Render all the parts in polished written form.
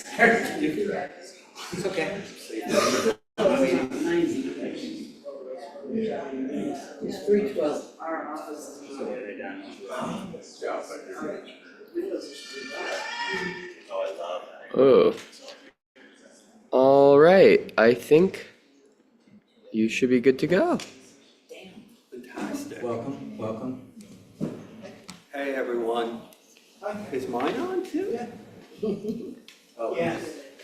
It's okay. It's 312. Oh. All right, I think you should be good to go. Fantastic. Welcome, welcome. Hey, everyone. Is mine on too? Oh, Yeah.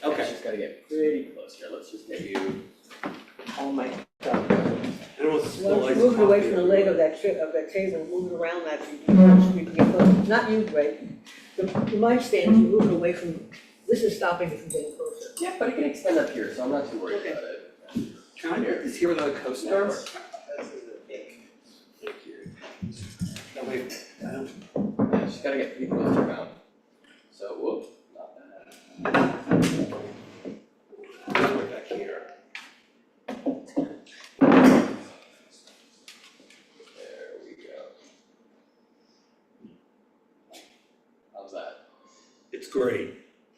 okay. Just gotta get pretty close here. Let's just get you. Oh my God. And it was Why don't you move it away from the leg of that table, move it around that, so you can get close. Not you, Greg. The mic stand, you move it away from, this is stopping you from getting closer. Yeah, but it can extend up here, so I'm not too worried about it. Can I put this here without a co-star? Thank you. That way, Yeah, just gotta get pretty close to your mouth. So, whoop, not bad. way back here. There we go. How's that? It's great.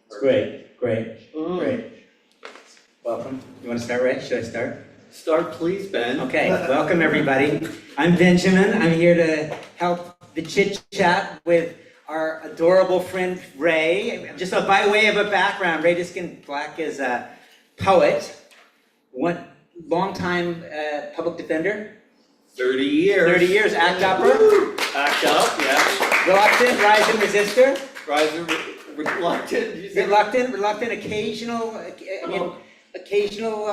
It's great, great, great. Welcome. You want to start, Ray? Should I start? Start, please, Ben. Okay, welcome everybody. I'm Benjamin. I'm here to help the chit chat with our adorable friend Ray. Just by way of a background, Ray Diskin Black is a poet, one longtime public defender, 30 years. 30 years, act upper, Act up, yeah. reluctant, rise and resistor, Rising, reluctant. You said- reluctant, occasional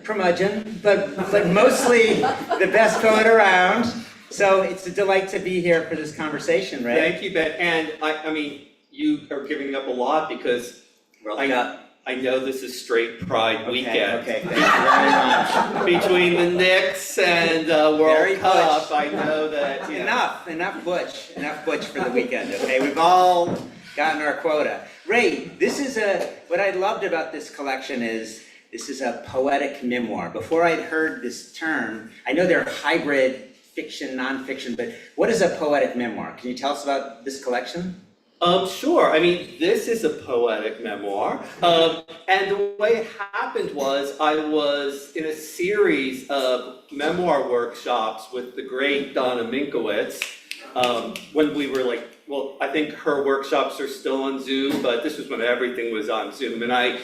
curmudgeon, but mostly the best poet around. So it's a delight to be here for this conversation, Ray. Thank you, Ben. And I mean, you are giving up a lot because I know this is straight Pride weekend. Okay, thank you very much. Between the Knicks and Very World Cup, Butch. I know that, you know. Enough Butch for the weekend, okay? We've all gotten our quota. Ray, this is what I loved about this collection is, this is a poetic memoir. Before I'd heard this term, I know they're hybrid fiction, nonfiction, but what is a poetic memoir? Can you tell us about this collection? Sure. I mean, this is a poetic memoir. And the way it happened was I was in a series of memoir workshops with the great Donna Minkowitz, when we were like, well, I think her workshops are still on Zoom, but this was when everything was on Zoom. And I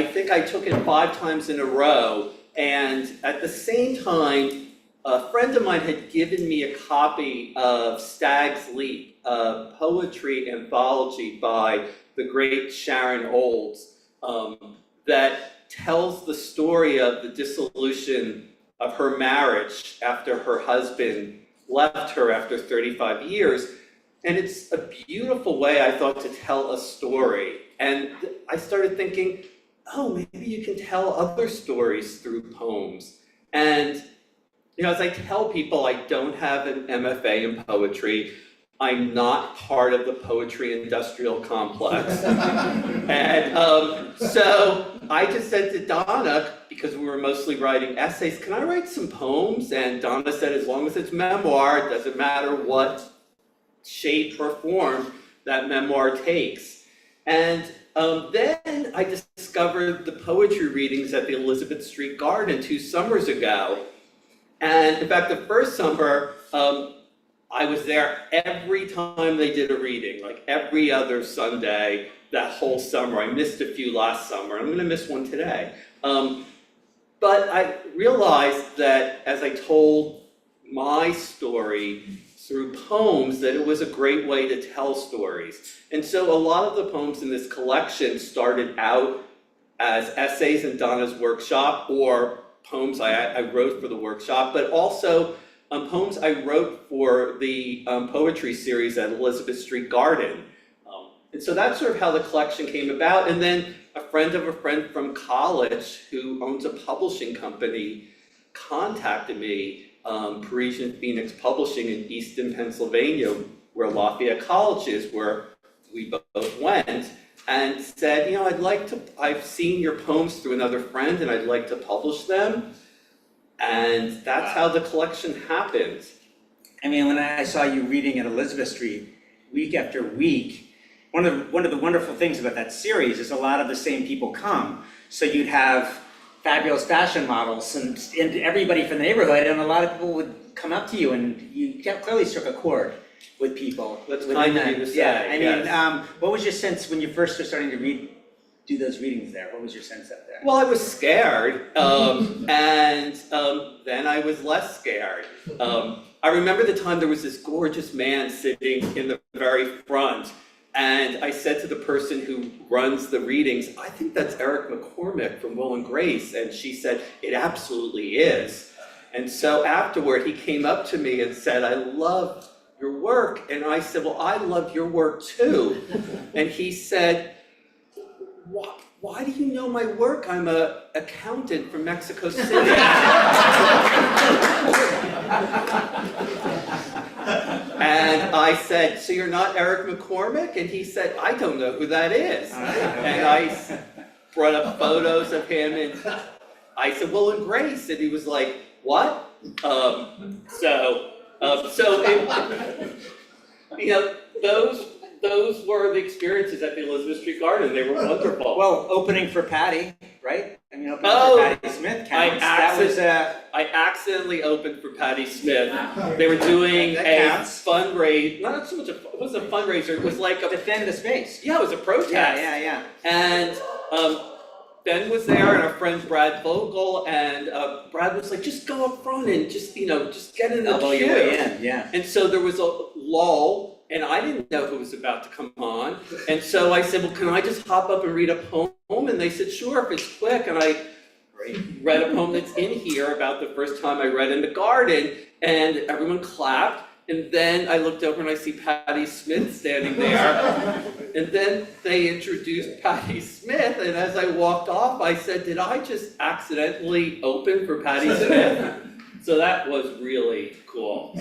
think I took it 5 times in a row. And at the same time, a friend of mine had given me a copy of Stag's Leap, a poetry anthology by the great Sharon Olds, that tells the story of the dissolution of her marriage after her husband left her after 35 years. And it's a beautiful way, I thought, to tell a story. And I started thinking, oh, maybe you can tell other stories through poems. And you know, as I tell people, I don't have an MFA in poetry. I'm not part of the poetry industrial complex. And so I just said to Donna, because we were mostly writing essays, can I write some poems? And Donna said, as long as it's memoir, it doesn't matter what shape or form that memoir takes. And then I discovered the poetry readings at the Elizabeth Street Garden 2 summers ago. And in fact, the first summer, I was there every time they did a reading, like every other Sunday that whole summer. I missed a few last summer. I'm going to miss one today. But I realized that as I told my story through poems, that it was a great way to tell stories. And so a lot of the poems in this collection started out as essays in Donna's workshop or poems I wrote for the workshop, but also poems I wrote for the poetry series at Elizabeth Street Garden. And so that's sort of how the collection came about. And then a friend of a friend from college who owns a publishing company contacted me, Parisian Phoenix Publishing in Easton, Pennsylvania, where Lafayette College is, where we both went, and said, you know, I've seen your poems through another friend and I'd like to publish them. And that's how the collection happened. I mean, when I saw you reading at Elizabeth Street week after week, one of the wonderful things about that series is a lot of the same people come. So you'd have fabulous fashion models and everybody from the neighborhood, and a lot of people would come up to you, and you clearly struck a chord with people. That's within kind of that. you to say, Yeah, I mean, yes. what was your sense when you first were starting to do those readings there? What was your sense up there? Well, I was scared, then I was less scared. I remember the time there was this gorgeous man sitting in the very front, and I said to the person who runs the readings, I think that's Eric McCormick from Will and Grace, and she said, it absolutely is. And so afterward, he came up to me and said, I love your work, and I said, well, I love your work too. And he said, why do you know my work? I'm an accountant from Mexico City. And I said, so you're not Eric McCormick? And he said, I don't know who that is. And I brought up photos of him, and I said, Will and Grace, and he was like, what? Those were the experiences at the Elizabeth Street Garden. They were wonderful. Well, opening for Patty, right? I mean, opening Oh, for Patty Smith counts. I accidentally opened for Patti Smith. They were doing That a counts. fundraiser, not so much it wasn't a fundraiser, it was like a, defend the space. yeah, it was a protest. Yeah. And Ben was there and our friend Brad Vogel, and Brad was like, just go up front and just get in the Elbow queue. your way in, yeah. And so there was a lull, and I didn't know who was about to come on. And so I said, well, can I just hop up and read a poem? And they said, sure, if it's quick. And I read a poem that's in here about the first time I read in the garden, and everyone clapped. And then I looked over and I see Patti Smith standing there. And then they introduced Patti Smith, and as I walked off, I said, did I just accidentally open for Patti Smith? So that was really cool.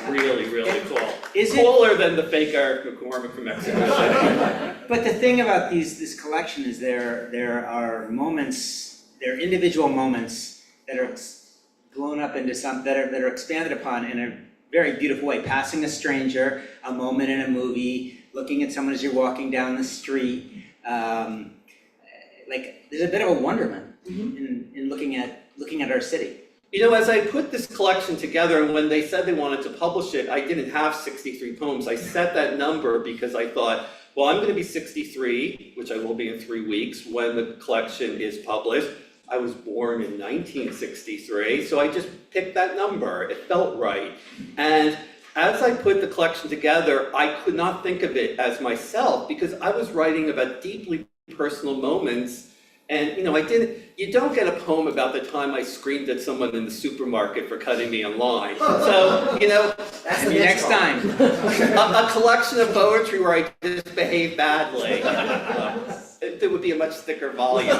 Really, really cool. Is it- Cooler than the fake Eric McCormick from Mexico City. But the thing about this collection is there are moments, there are individual moments that are blown up into that are expanded upon in a very beautiful way. Passing a stranger, a moment in a movie, looking at someone as you're walking down the street. Like there's a bit of a wonderment in looking at our city. You know, as I put this collection together, and when they said they wanted to publish it, I didn't have 63 poems. I set that number because I thought, well, I'm going to be 63, which I will be in 3 weeks, when the collection is published. I was born in 1963, so I just picked that number. It felt right. And as I put the collection together, I could not think of it as myself because I was writing about deeply personal moments. And, you don't get a poem about the time I screamed at someone in the supermarket for cutting me in line. So, That's the next time. a collection of poetry where I just behave badly. It would be a much thicker volume.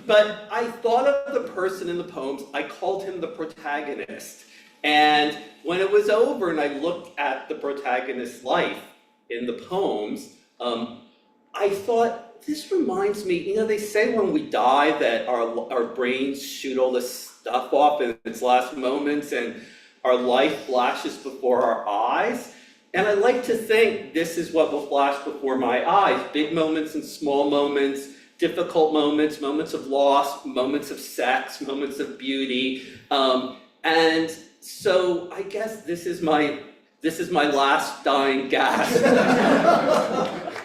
But I thought of the person in the poems, I called him the protagonist. And when it was over and I looked at the protagonist's life in the poems, I thought, this reminds me, they say when we die that our brains shoot all this stuff off in its last moments and our life flashes before our eyes. And I like to think this is what will flash before my eyes. Big moments and small moments, difficult moments, moments of loss, moments of sex, moments of beauty. And so I guess this is my last dying gasp.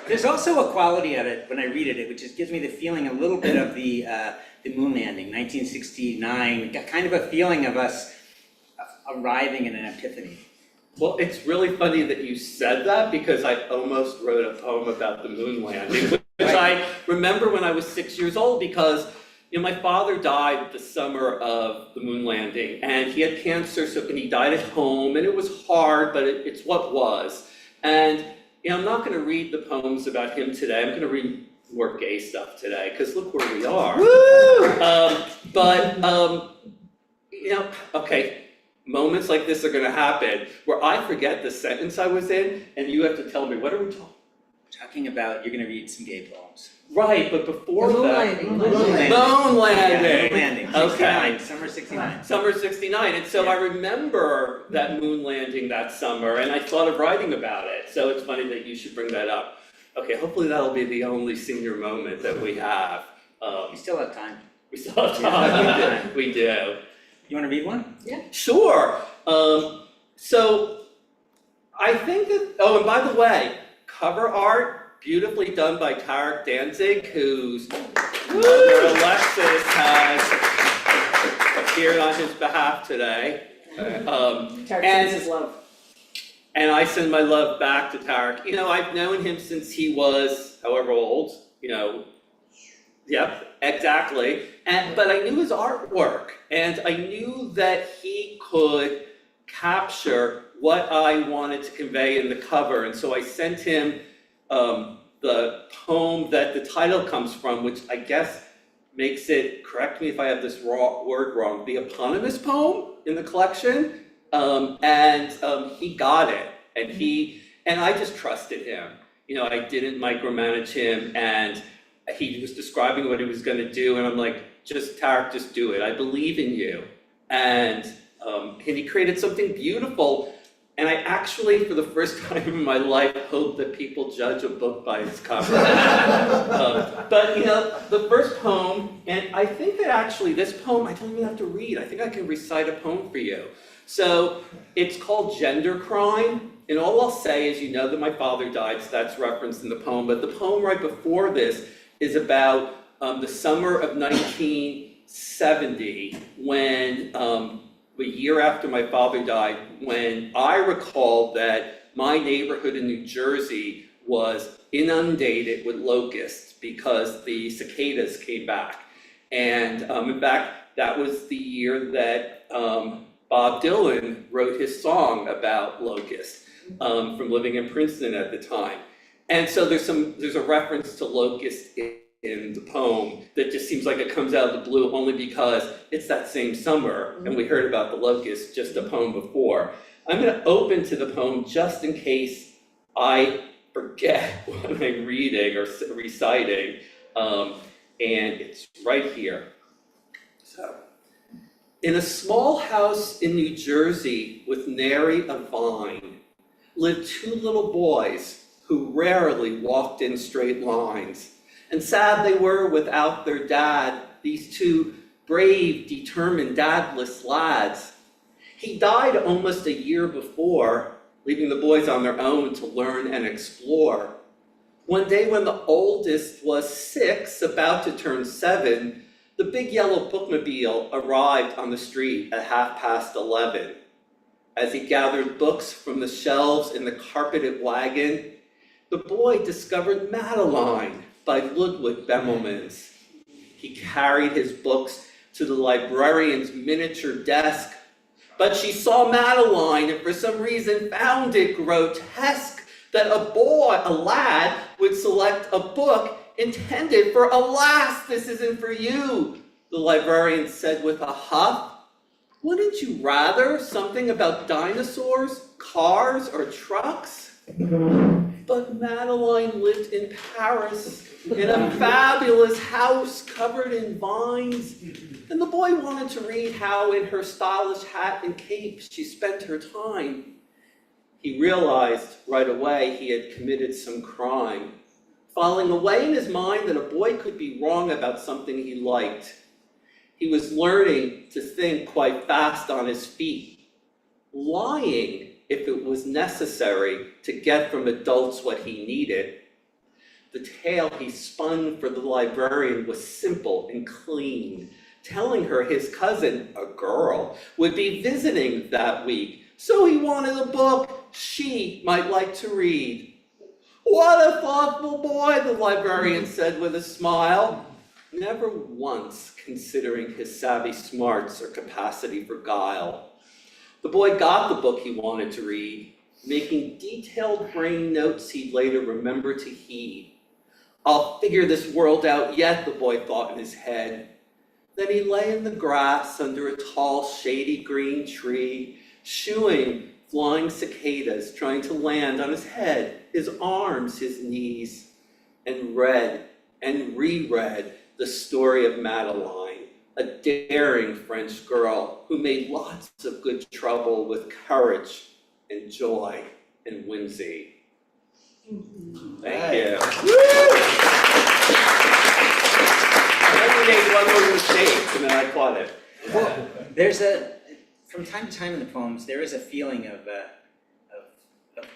There's also a quality of it when I read it, which just gives me the feeling a little bit of the moon landing, 1969, got kind of a feeling of us arriving in an epiphany. Well, it's really funny that you said that because I almost wrote a poem about the moon landing, which I remember when I was 6 years old because my father died the summer of the moon landing, and he had cancer, and he died at home, and it was hard, but it's what was. And I'm not going to read the poems about him today. I'm going to read more gay stuff today, because look where we are. Woo! Okay, moments like this are going to happen where I forget the sentence I was in, and you have to tell me, what are we Talking about, you're gonna read some gay poems. Right, but before Moon that. landing. Moon Moon landing. landing. Yeah, moon landing, 69, Okay. summer 69. Summer '69, and so Yeah. I remember that moon landing that summer, and I thought of writing about it, so it's funny that you should bring that up. Okay, hopefully that'll be the only senior moment that we have. You still have time. We still have time, we do. You wanna read one? Sure, so I think that, oh, and by the way, cover art beautifully done by Tarek Danzig, whose mother Alexis has appeared on his behalf today. Tarek love. And I send my love back to Tarek. You know, I've known him since he was however old, you know. Yep, exactly. But I knew his artwork, and I knew that he could capture what I wanted to convey in the cover. And so I sent him the poem that the title comes from, which I guess makes it, correct me if I have this word wrong, the eponymous poem in the collection. He got it, and I just trusted him. You know, I didn't micromanage him, and he was describing what he was gonna do, and I'm like, Tarek, just do it, I believe in you. And he created something beautiful, and I actually, for the first time in my life, hope that people judge a book by its cover. But you know, the first poem, and I think that actually this poem, I don't even have to read, I think I can recite a poem for you. So, it's called Gender Crime, and all I'll say is, you know that my father died, so that's referenced in the poem, but the poem right before this is about the summer of 1970, when, a year after my father died, when I recall that my neighborhood in New Jersey was inundated with locusts because the cicadas came back. And in fact, that was the year that Bob Dylan wrote his song about locusts, from living in Princeton at the time. And so there's a reference to locusts in the poem that just seems like it comes out of the blue only because it's that same summer and we heard about the locusts just a poem before. I'm gonna open to the poem just in case I forget what I'm reading or reciting, and it's right here. So, in a small house in New Jersey with nary a vine lived two little boys who rarely walked in straight lines. And sad they were without their dad, these two brave, determined, dadless lads. He died almost a year before, leaving the boys on their own to learn and explore. One day when the oldest was 6, about to turn 7, the big yellow bookmobile arrived on the street at 11:30. As he gathered books from the shelves in the carpeted wagon, the boy discovered Madeline by Ludwig Bemelmans. He carried his books to the librarian's miniature desk, but she saw Madeline and for some reason found it grotesque that a lad, would select a book intended for, alas, this isn't for you, the librarian said with a huff. Wouldn't you rather something about dinosaurs, cars, or trucks? But Madeline lived in Paris, in a fabulous house covered in vines, and the boy wanted to read how in her stylish hat and cape she spent her time. He realized right away he had committed some crime, falling away in his mind that a boy could be wrong about something he liked. He was learning to think quite fast on his feet, lying if it was necessary to get from adults what he needed. The tale he spun for the librarian was simple and clean, telling her his cousin, a girl, would be visiting that week, so he wanted a book she might like to read. What a thoughtful boy, the librarian said with a smile, never once considering his savvy smarts or capacity for guile. The boy got the book he wanted to read, making detailed brain notes he'd later remember to heed. I'll figure this world out yet, the boy thought in his head. Then he lay in the grass under a tall, shady green tree, shooing flying cicadas trying to land on his head his arms, his knees, and read and reread the story of Madeline, a daring French girl who made lots of good trouble with courage and joy and whimsy. Thank you. I only made one more mistake and then I caught it. Well, from time to time in the poems, there is a feeling of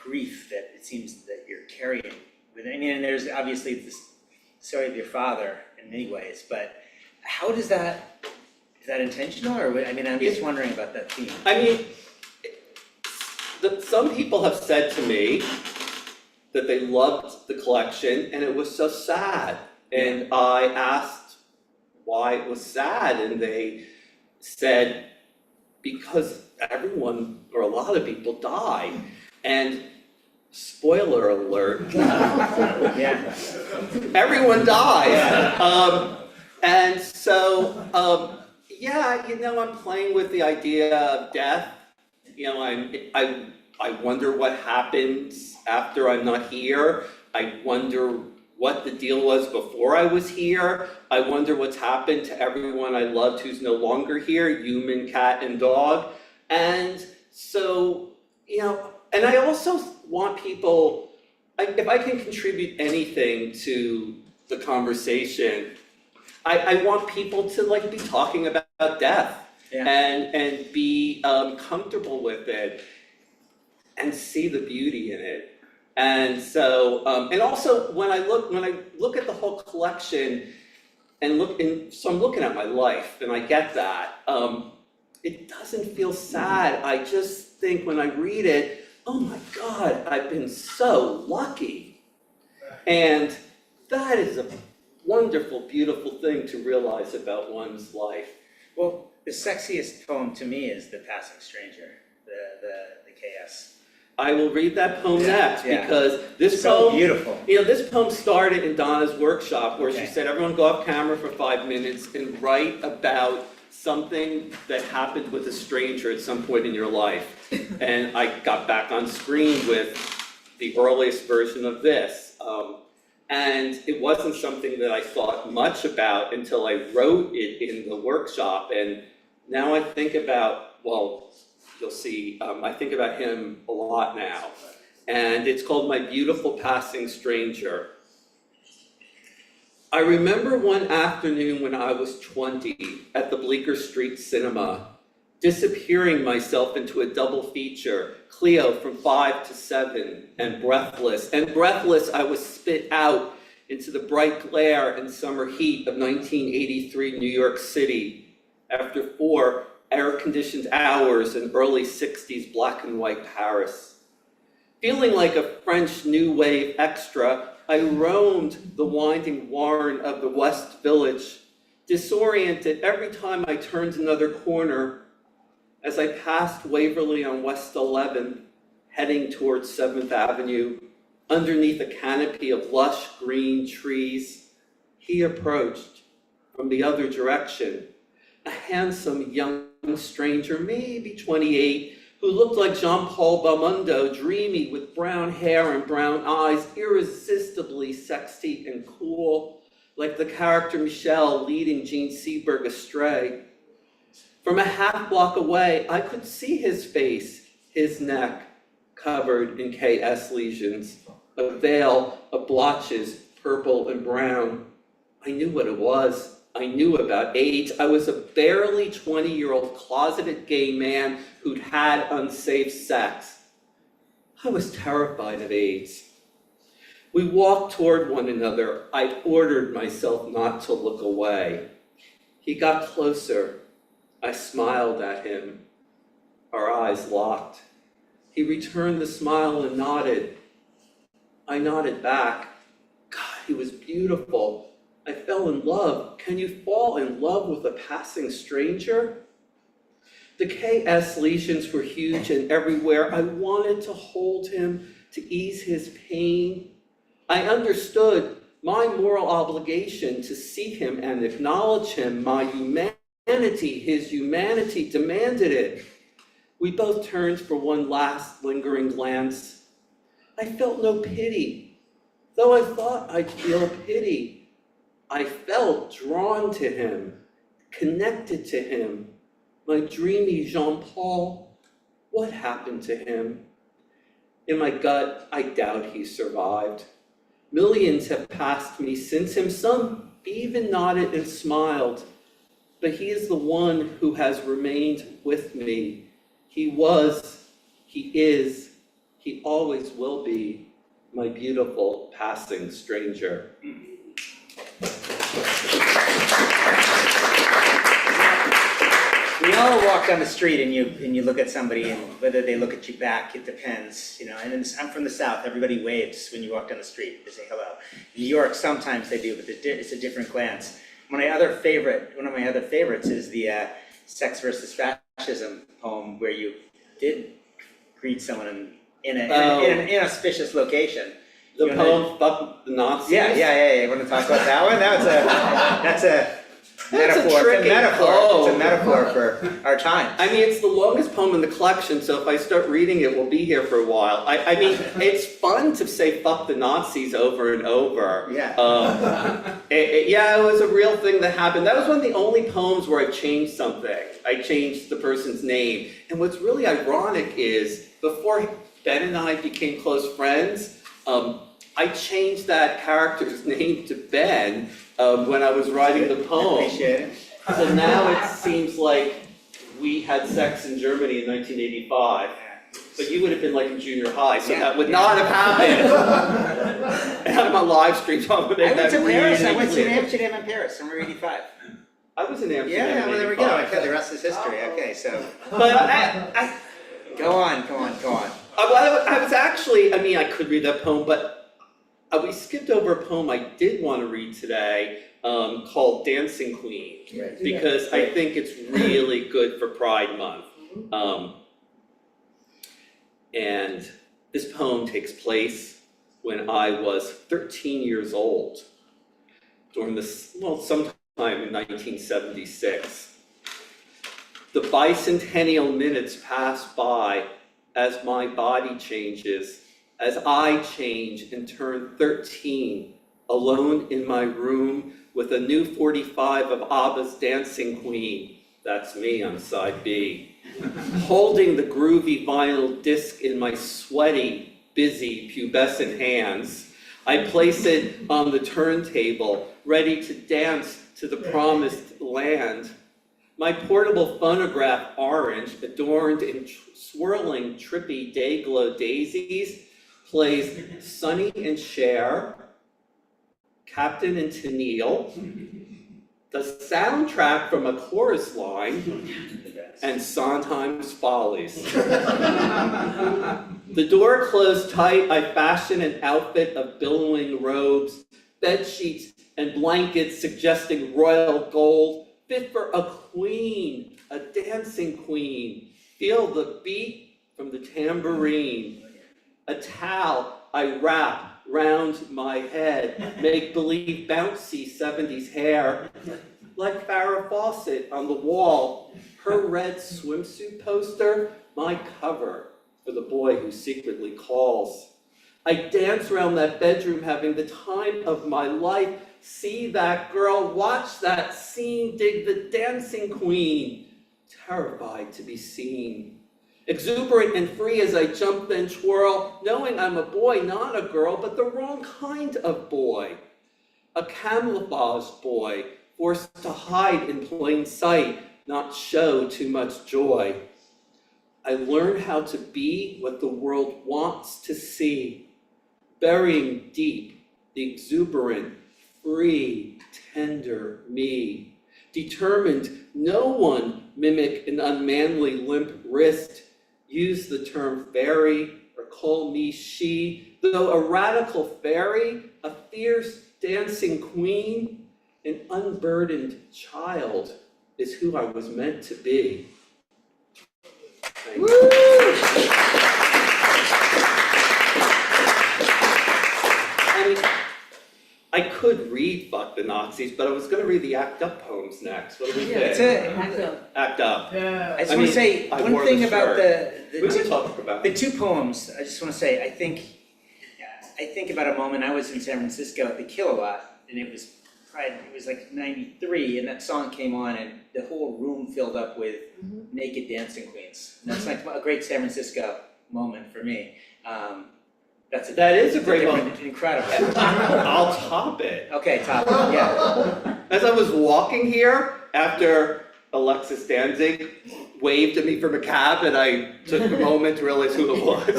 grief that it seems that you're carrying with it. I mean, and there's obviously this story of your father in many ways, but how does that, is that intentional, or, I mean, I'm just wondering about that theme. I mean, some people have said to me that they loved the collection and it was so sad. And I asked why it was sad, and they said, because everyone, or a lot of people died. And spoiler alert, Yeah. everyone dies. And so, yeah, you know, I'm playing with the idea of death. You know, I wonder what happens after I'm not here. I wonder what the deal was before I was here. I wonder what's happened to everyone I loved who's no longer here, human, cat, and dog. And so, you know, and I also want people, if I can contribute anything to the conversation, I want people to like be talking about death. Yeah. And be comfortable with it and see the beauty in it. And so, and also when I look at the whole collection and so I'm looking at my life and I get that, it doesn't feel sad. I just think when I read it, oh my God, I've been so lucky. And that is a wonderful, beautiful thing to realize about one's life. Well, the sexiest poem to me is The Passing Stranger, the KS. I will read that poem next, Yeah. because this So poem, beautiful. you know, this poem started in Donna's workshop where she Okay. said, everyone go off camera for 5 minutes and write about something that happened with a stranger at some point in your life. And I got back on screen with the earliest version of this. And it wasn't something that I thought much about until I wrote it in the workshop. And now I think about, well, you'll see, I think about him a lot now. And it's called My Beautiful Passing Stranger. I remember one afternoon when I was 20 at the Bleecker Street Cinema, disappearing myself into a double feature, Cleo from 5 to 7, and Breathless. And Breathless, I was spit out into the bright glare and summer heat of 1983 New York City after 4 air-conditioned hours in early 60s black and white Paris. Feeling like a French New Wave extra, I roamed the winding warren of the West Village, disoriented every time I turned another corner as I passed Waverly on West 11th, heading towards 7th Avenue, underneath a canopy of lush green trees. He approached from the other direction, a handsome young stranger, maybe 28, who looked like Jean-Paul Belmondo, dreamy with brown hair and brown eyes, irresistibly sexy and cool, like the character Michelle leading Gene Seberg astray. From a half block away, I could see his face, his neck, covered in KS lesions, a veil of blotches, purple and brown. I knew what it was. I knew about AIDS. I was a barely 20-year-old closeted gay man who'd had unsafe sex. I was terrified of AIDS. We walked toward one another. I ordered myself not to look away. He got closer. I smiled at him. Our eyes locked. He returned the smile and nodded. I nodded back. God, he was beautiful. I fell in love. Can you fall in love with a passing stranger? The KS lesions were huge and everywhere. I wanted to hold him, to ease his pain. I understood my moral obligation to see him and acknowledge him. My humanity, his humanity demanded it. We both turned for one last lingering glance. I felt no pity. Though I thought I'd feel pity, I felt drawn to him, connected to him. My dreamy Jean-Paul, what happened to him? In my gut, I doubt he survived. Millions have passed me since him, some even nodded and smiled. But he is the one who has remained with me. He was, he is, he always will be my beautiful passing stranger. We all walk down the street and you look at somebody, and whether they look at you back, it depends, you know. And I'm from the South, everybody waves when you walk down the street, they say hello. New York, sometimes they do, but it's a different glance. One of my other favorites is the Sex versus Fascism poem, where you did greet someone in an inauspicious location. The You poem, Fuck the Nazis? Yeah. You want to talk about that one? That's a metaphor. tricky It's a poem. metaphor for our time. I mean, it's the longest poem in the collection, so if I start reading it, we'll be here for a while. I mean, it's fun to say fuck the Nazis over and over. Yeah. Yeah, it was a real thing that happened. That was one of the only poems where I changed something. I changed the person's name. And what's really ironic is, before Ben and I became close friends, I changed that character's name to Ben when I was writing the poem. Appreciate it. So now it seems like we had sex in Germany in 1985, but you would have been like in junior high, so that would not have happened. And I'm on live stream talking about I went to Paris. I really went to clear. Amsterdam and Paris, summer '85. I was in Amsterdam Yeah, in well, there we go. 85. Okay, the rest is history. Okay, so But I go on. I was actually, I mean, I could read that poem, but we skipped over a poem I did want to read today, called Dancing Queen, because I think it's really good for Pride Month. And this poem takes place when I was 13 years old, during sometime in 1976. The bicentennial minutes pass by as my body changes, as I change and turn 13, alone in my room with a new 45 of ABBA's Dancing Queen. That's me on side B. Holding the groovy vinyl disc in my sweaty, busy, pubescent hands, I place it on the turntable, ready to dance to the promised land. My portable phonograph, orange, adorned in swirling, trippy day-glow daisies, plays Sonny and Cher, Captain and Tennille, the soundtrack from A Chorus Line, and Sondheim's Follies. The door closed tight, I fashion an outfit of billowing robes, bed sheets and blankets suggesting royal gold, fit for a queen, a dancing queen. Feel the beat from the tambourine. A towel I wrap round my head, make believe bouncy 70s hair. Like Farrah Fawcett on the wall, her red swimsuit poster, my cover for the boy who secretly calls. I dance around that bedroom having the time of my life. See that girl, watch that scene, dig the dancing queen. Terrified to be seen. Exuberant and free as I jump then twirl, knowing I'm a boy, not a girl, but the wrong kind of boy. A camouflaged boy, forced to hide in plain sight, not show too much joy. I learn how to be what the world wants to see, burying deep the exuberant, free, tender me. Determined no one mimic an unmanly limp wrist, use the term fairy or call me she, though a radical fairy, a fierce dancing queen, an unburdened child is who I was meant to be. Thank you. I mean, I could read Fuck the Nazis, but I was gonna read the Act Up poems next. What do we think? That's it. Act Up. I just I want mean, to say I one wore thing the about shirt. We the can talk about two poems. I just want to say, I think I think about a moment, I was in San Francisco at the Kilowatt, and it was like 93, and that song came on, and the whole room filled up with naked dancing queens. And that's like a great San Francisco moment for me. That is a great moment. Incredible. I'll top it. Okay, top, yeah. As I was walking here after Alexis Danzig waved at me from a cab and I took a moment to realize who it was.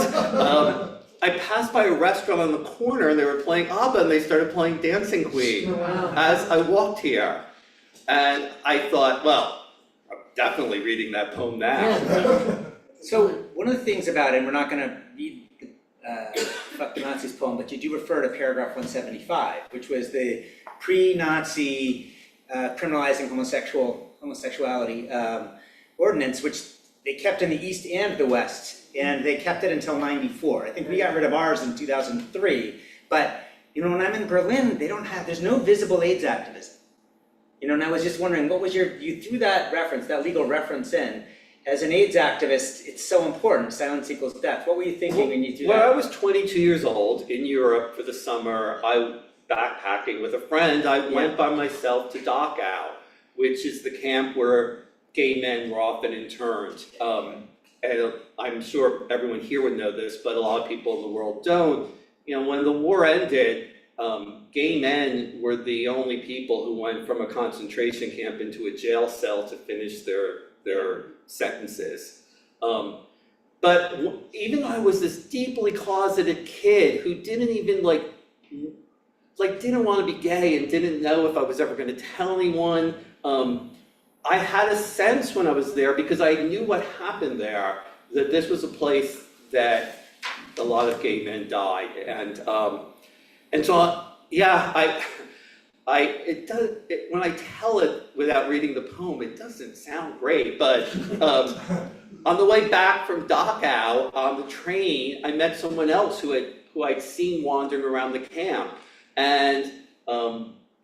I passed by a restaurant on the corner and they were playing ABBA and they started playing Dancing Queen as I walked here. And I thought, well, I'm definitely reading that poem now. So one of the things about it, and we're not gonna read Fuck the Nazis poem, but you do refer to paragraph 175, which was the pre-Nazi criminalizing homosexuality ordinance, which they kept in the East and the West, and they kept it until 94. I think we got rid of ours in 2003, but when I'm in Berlin, there's no visible AIDS activism. And I was just wondering, you threw that reference, that legal reference in. As an AIDS activist, it's so important, silence equals death. What were you thinking when you threw that? When I was 22 years old in Europe for the summer, I backpacking with a friend, I went by myself to Dachau, which is the camp where gay men were often interned. And I'm sure everyone here would know this, but a lot of people in the world don't. When the war ended, gay men were the only people who went from a concentration camp into a jail cell to finish their sentences. But even though I was this deeply closeted kid who didn't even didn't want to be gay and didn't know if I was ever going to tell anyone, I had a sense when I was there, because I knew what happened there, that this was a place that a lot of gay men died. And so, yeah, when I tell it without reading the poem, it doesn't sound great, but on the way back from Dachau on the train, I met someone else who I'd seen wandering around the camp. And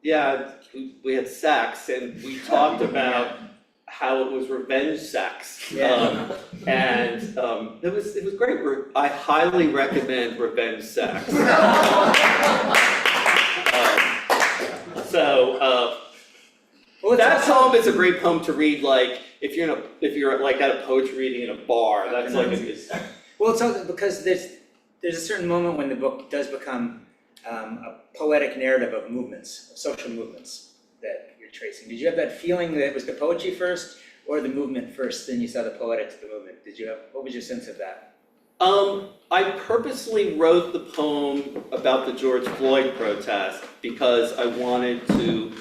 we had sex and we talked about how it was revenge sex. And it was great. I highly recommend revenge sex. That poem is a great poem to read, like if you're like at a poetry reading in a bar. That's like well, it's also because there's a certain moment when the book does become a poetic narrative of movements, of social movements that you're tracing. Did you have that feeling that it was the poetry first or the movement first, then you saw the poetics of the movement? What was your sense of that? I purposely wrote the poem about the George Floyd protest because I wanted to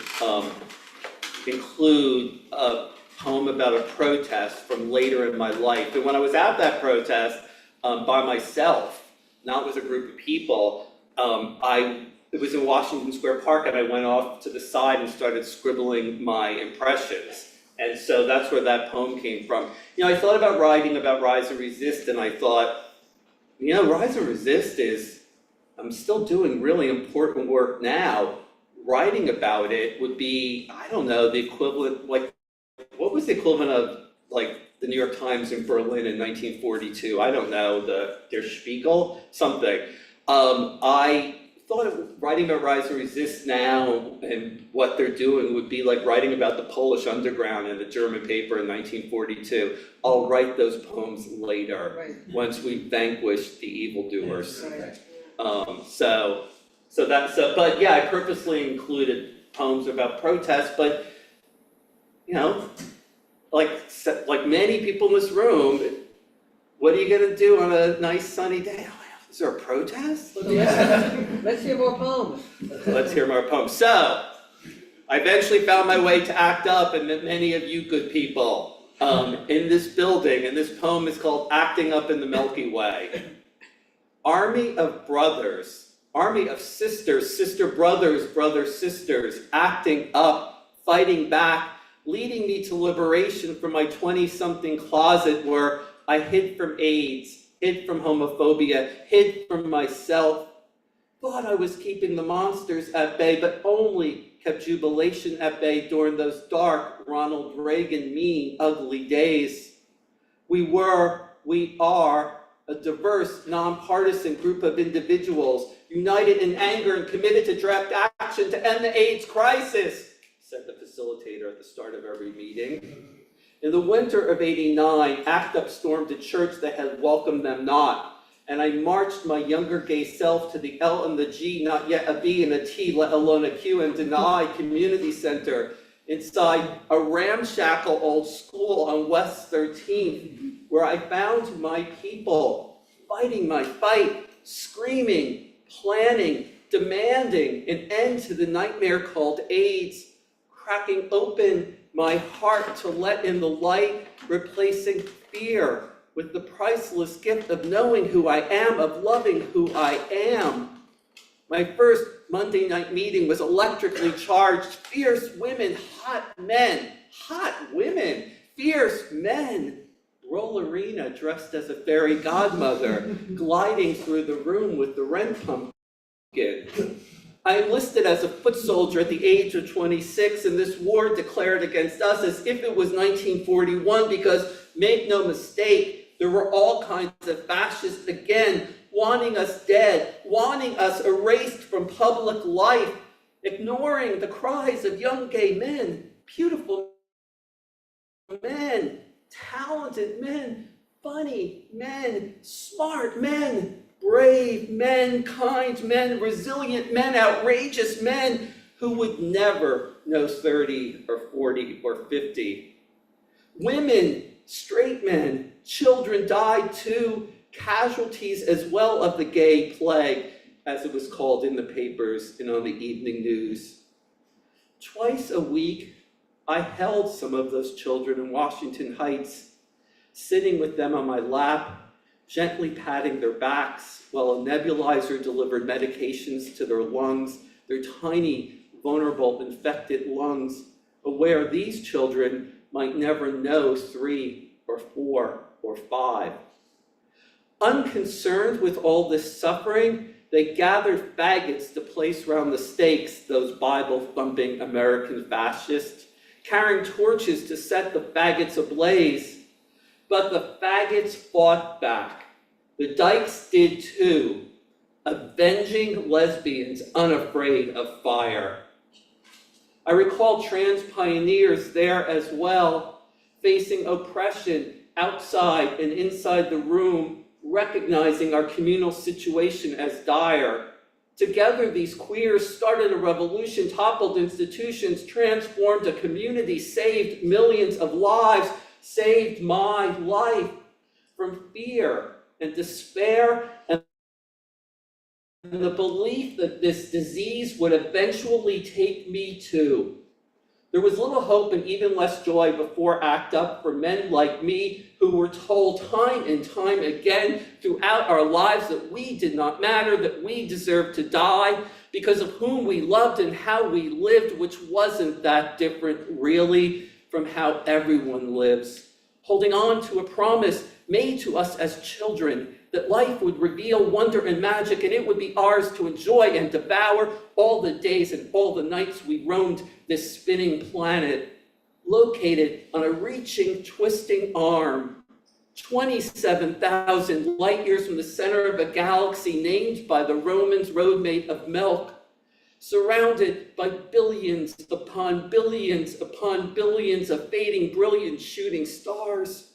include a poem about a protest from later in my life. And when I was at that protest by myself, not with a group of people, it was in Washington Square Park, and I went off to the side and started scribbling my impressions. And so that's where that poem came from. I thought about writing about Rise and Resist, and I thought, Rise and Resist I'm still doing really important work now. Writing about it would be, I don't know, the equivalent, what was the equivalent of, the New York Times in Berlin in 1942? I don't know, Der Spiegel, something. I thought of writing about Rise and Resist now and what they're doing would be like writing about the Polish underground in the German paper in 1942. I'll write those poems later, once we vanquish the evildoers. But yeah, I purposely included poems about protests, but like many people in this room, what are you gonna do on a nice sunny day? Is there a protest? Let's hear more poems. Let's hear more poems. So, I eventually found my way to ACT UP and met many of you good people in this building, and this poem is called Acting Up in the Milky Way. Army of brothers, army of sisters, sister brothers, brother sisters, acting up, fighting back, leading me to liberation from my 20-something closet where I hid from AIDS, hid from homophobia, hid from myself, thought I was keeping the monsters at bay, but only kept jubilation at bay during those dark Ronald Reagan mean, ugly days. We are a diverse, nonpartisan group of individuals united in anger and committed to direct action to end the AIDS crisis, said the facilitator at the start of every meeting. In the winter of '89, ACT UP stormed a church that had welcomed them not, and I marched my younger gay self to the L and the G, not yet a B and a T, let alone a Q and deny community center inside a ramshackle old school on West 13th, where I found my people fighting my fight, screaming, planning, demanding an end to the nightmare called AIDS, cracking open my heart to let in the light, replacing fear with the priceless gift of knowing who I am, of loving who I am. My first Monday night meeting was electrically charged, fierce women, hot women, fierce men. Rollerina dressed as a fairy godmother, gliding through the room with the rent pumpkin. I enlisted as a foot soldier at the age of 26, and this war declared against us as if it was 1941, because make no mistake, there were all kinds of fascists again, wanting us dead, wanting us erased from public life, ignoring the cries of young gay men, beautiful men, talented men, funny men, smart men, brave men, kind men, resilient men, outrageous men who would never know 30 or 40 or 50. Women, straight men, children died too, casualties as well of the gay plague, as it was called in the papers and on the evening news. Twice a week, I held some of those children in Washington Heights, sitting with them on my lap, gently patting their backs while a nebulizer delivered medications to their lungs, their tiny, vulnerable, infected lungs, aware these children might never know 3 or 4 or 5. Unconcerned with all this suffering, they gathered faggots to place around the stakes, those Bible-thumping American fascists, carrying torches to set the faggots ablaze. But the faggots fought back. The dykes did too, avenging lesbians unafraid of fire. I recall trans pioneers there as well, facing oppression outside and inside the room, recognizing our communal situation as dire. Together, these queers started a revolution, toppled institutions, transformed a community, saved millions of lives, saved my life from fear and despair and the belief that this disease would eventually take me too. There was little hope and even less joy before ACT UP for men like me who were told time and time again throughout our lives that we did not matter, that we deserved to die because of whom we loved and how we lived, which wasn't that different really from how everyone lives. Holding on to a promise made to us as children that life would reveal wonder and magic and it would be ours to enjoy and devour all the days and all the nights we roamed this spinning planet, located on a reaching, twisting arm, 27,000 light years from the center of a galaxy named by the Romans road made of milk, surrounded by billions upon billions upon billions of fading, brilliant shooting stars,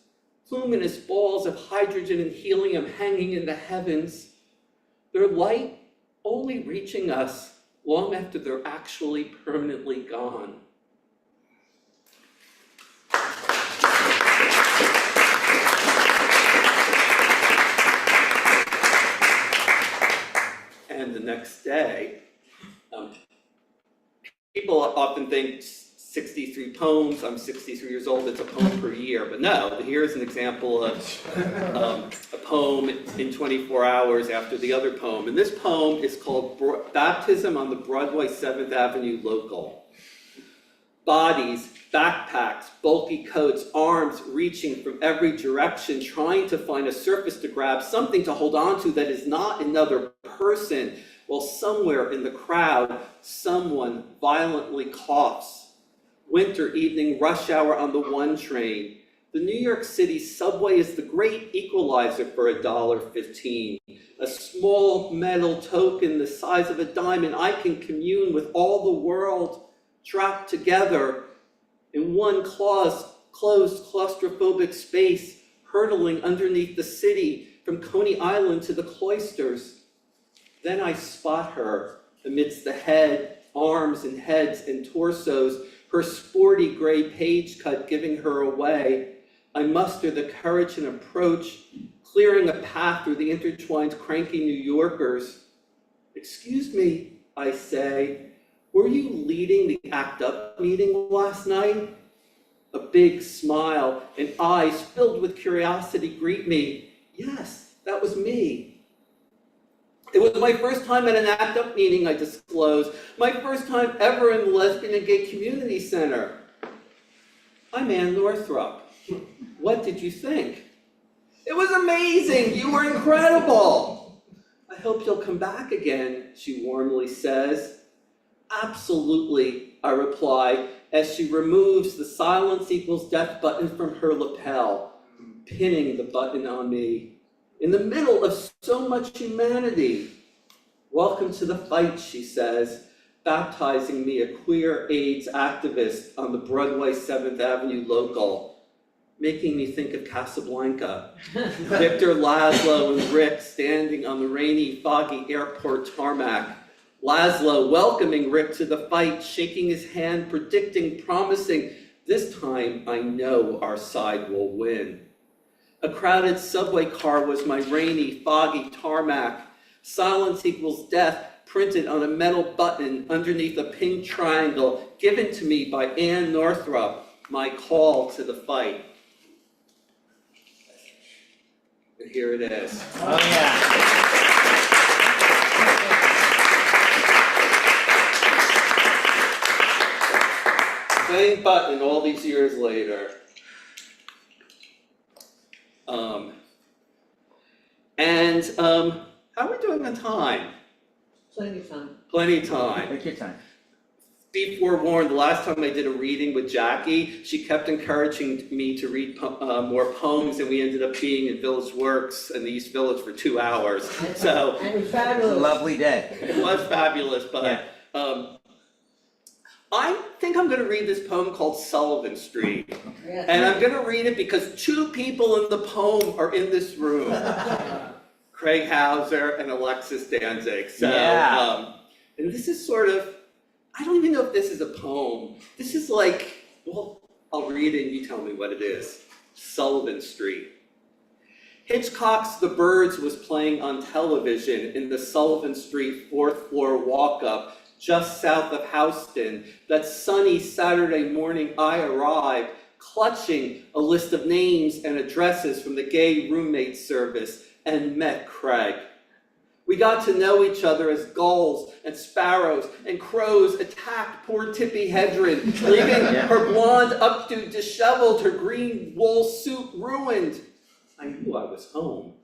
luminous balls of hydrogen and helium hanging in the heavens, their light only reaching us long after they're actually permanently gone. And the next day, people often think 63 poems, I'm 63 years old, it's a poem per year. But no, here's an example of a poem in 24 hours after the other poem. And this poem is called Baptism on the Broadway 7th Avenue Local. Bodies, backpacks, bulky coats, arms reaching from every direction, trying to find a surface to grab, something to hold on to that is not another person, while somewhere in the crowd, someone violently coughs. Winter evening rush hour on the 1 train. The New York City subway is the great equalizer for $1.15. A small metal token the size of a dime, and I can commune with all the world trapped together in one closed claustrophobic space, hurtling underneath the city from Coney Island to the cloisters. Then I spot her amidst the arms and heads and torsos, her sporty gray page cut giving her away. I muster the courage and approach, clearing a path through the intertwined cranky New Yorkers. "Excuse me," I say, "were you leading the ACT UP meeting last night?" A big smile and eyes filled with curiosity greet me. "Yes, that was me." It was my first time at an ACT UP meeting, I disclosed. My first time ever in the Lesbian and Gay Community Center. "I'm Ann Northrup. What did you think?" "It was amazing! You were incredible!" "I hope you'll come back again," she warmly says. "Absolutely," I reply, as she removes the silence equals death button from her lapel, pinning the button on me. In the middle of so much humanity. "Welcome to the fight," she says, baptizing me a queer AIDS activist on the Broadway 7th Avenue local, making me think of Casablanca. Victor Laszlo and Rick standing on the rainy, foggy airport tarmac. Laszlo welcoming Rick to the fight, shaking his hand, predicting, promising, "This time I know our side will win." A crowded subway car was my rainy, foggy tarmac. Silence equals death printed on a metal button underneath a pink triangle given to me by Ann Northrup, my call to the fight. And here it is. Oh, yeah. Same button all these years later. How are we doing on time? Plenty of time. Plenty of time. Take your time. Be forewarned, the last time I did a reading with Jackie, she kept encouraging me to read more poems, and we ended up being in Village Works in the East Village for 2 hours. So And it was It was a fabulous. lovely day. it was fabulous, but I think I'm going to read this poem called Sullivan Street. Yeah. And I'm going to read it because 2 people in the poem are in this room. Craig Hauser and Alexis Danzig. So, Yeah. and this is sort of, I don't even know if this is a poem. This is like, well, I'll read it and you tell me what it is. Sullivan Street. Hitchcock's The Birds was playing on television in the Sullivan Street 4th floor walk-up just south of Houston. That sunny Saturday morning I arrived, clutching a list of names and addresses from the gay roommate service, and met Craig. We got to know each other as gulls and sparrows and crows attacked poor Tippi Hedren, leaving her blonde updo disheveled, her green wool suit ruined. I knew I was home.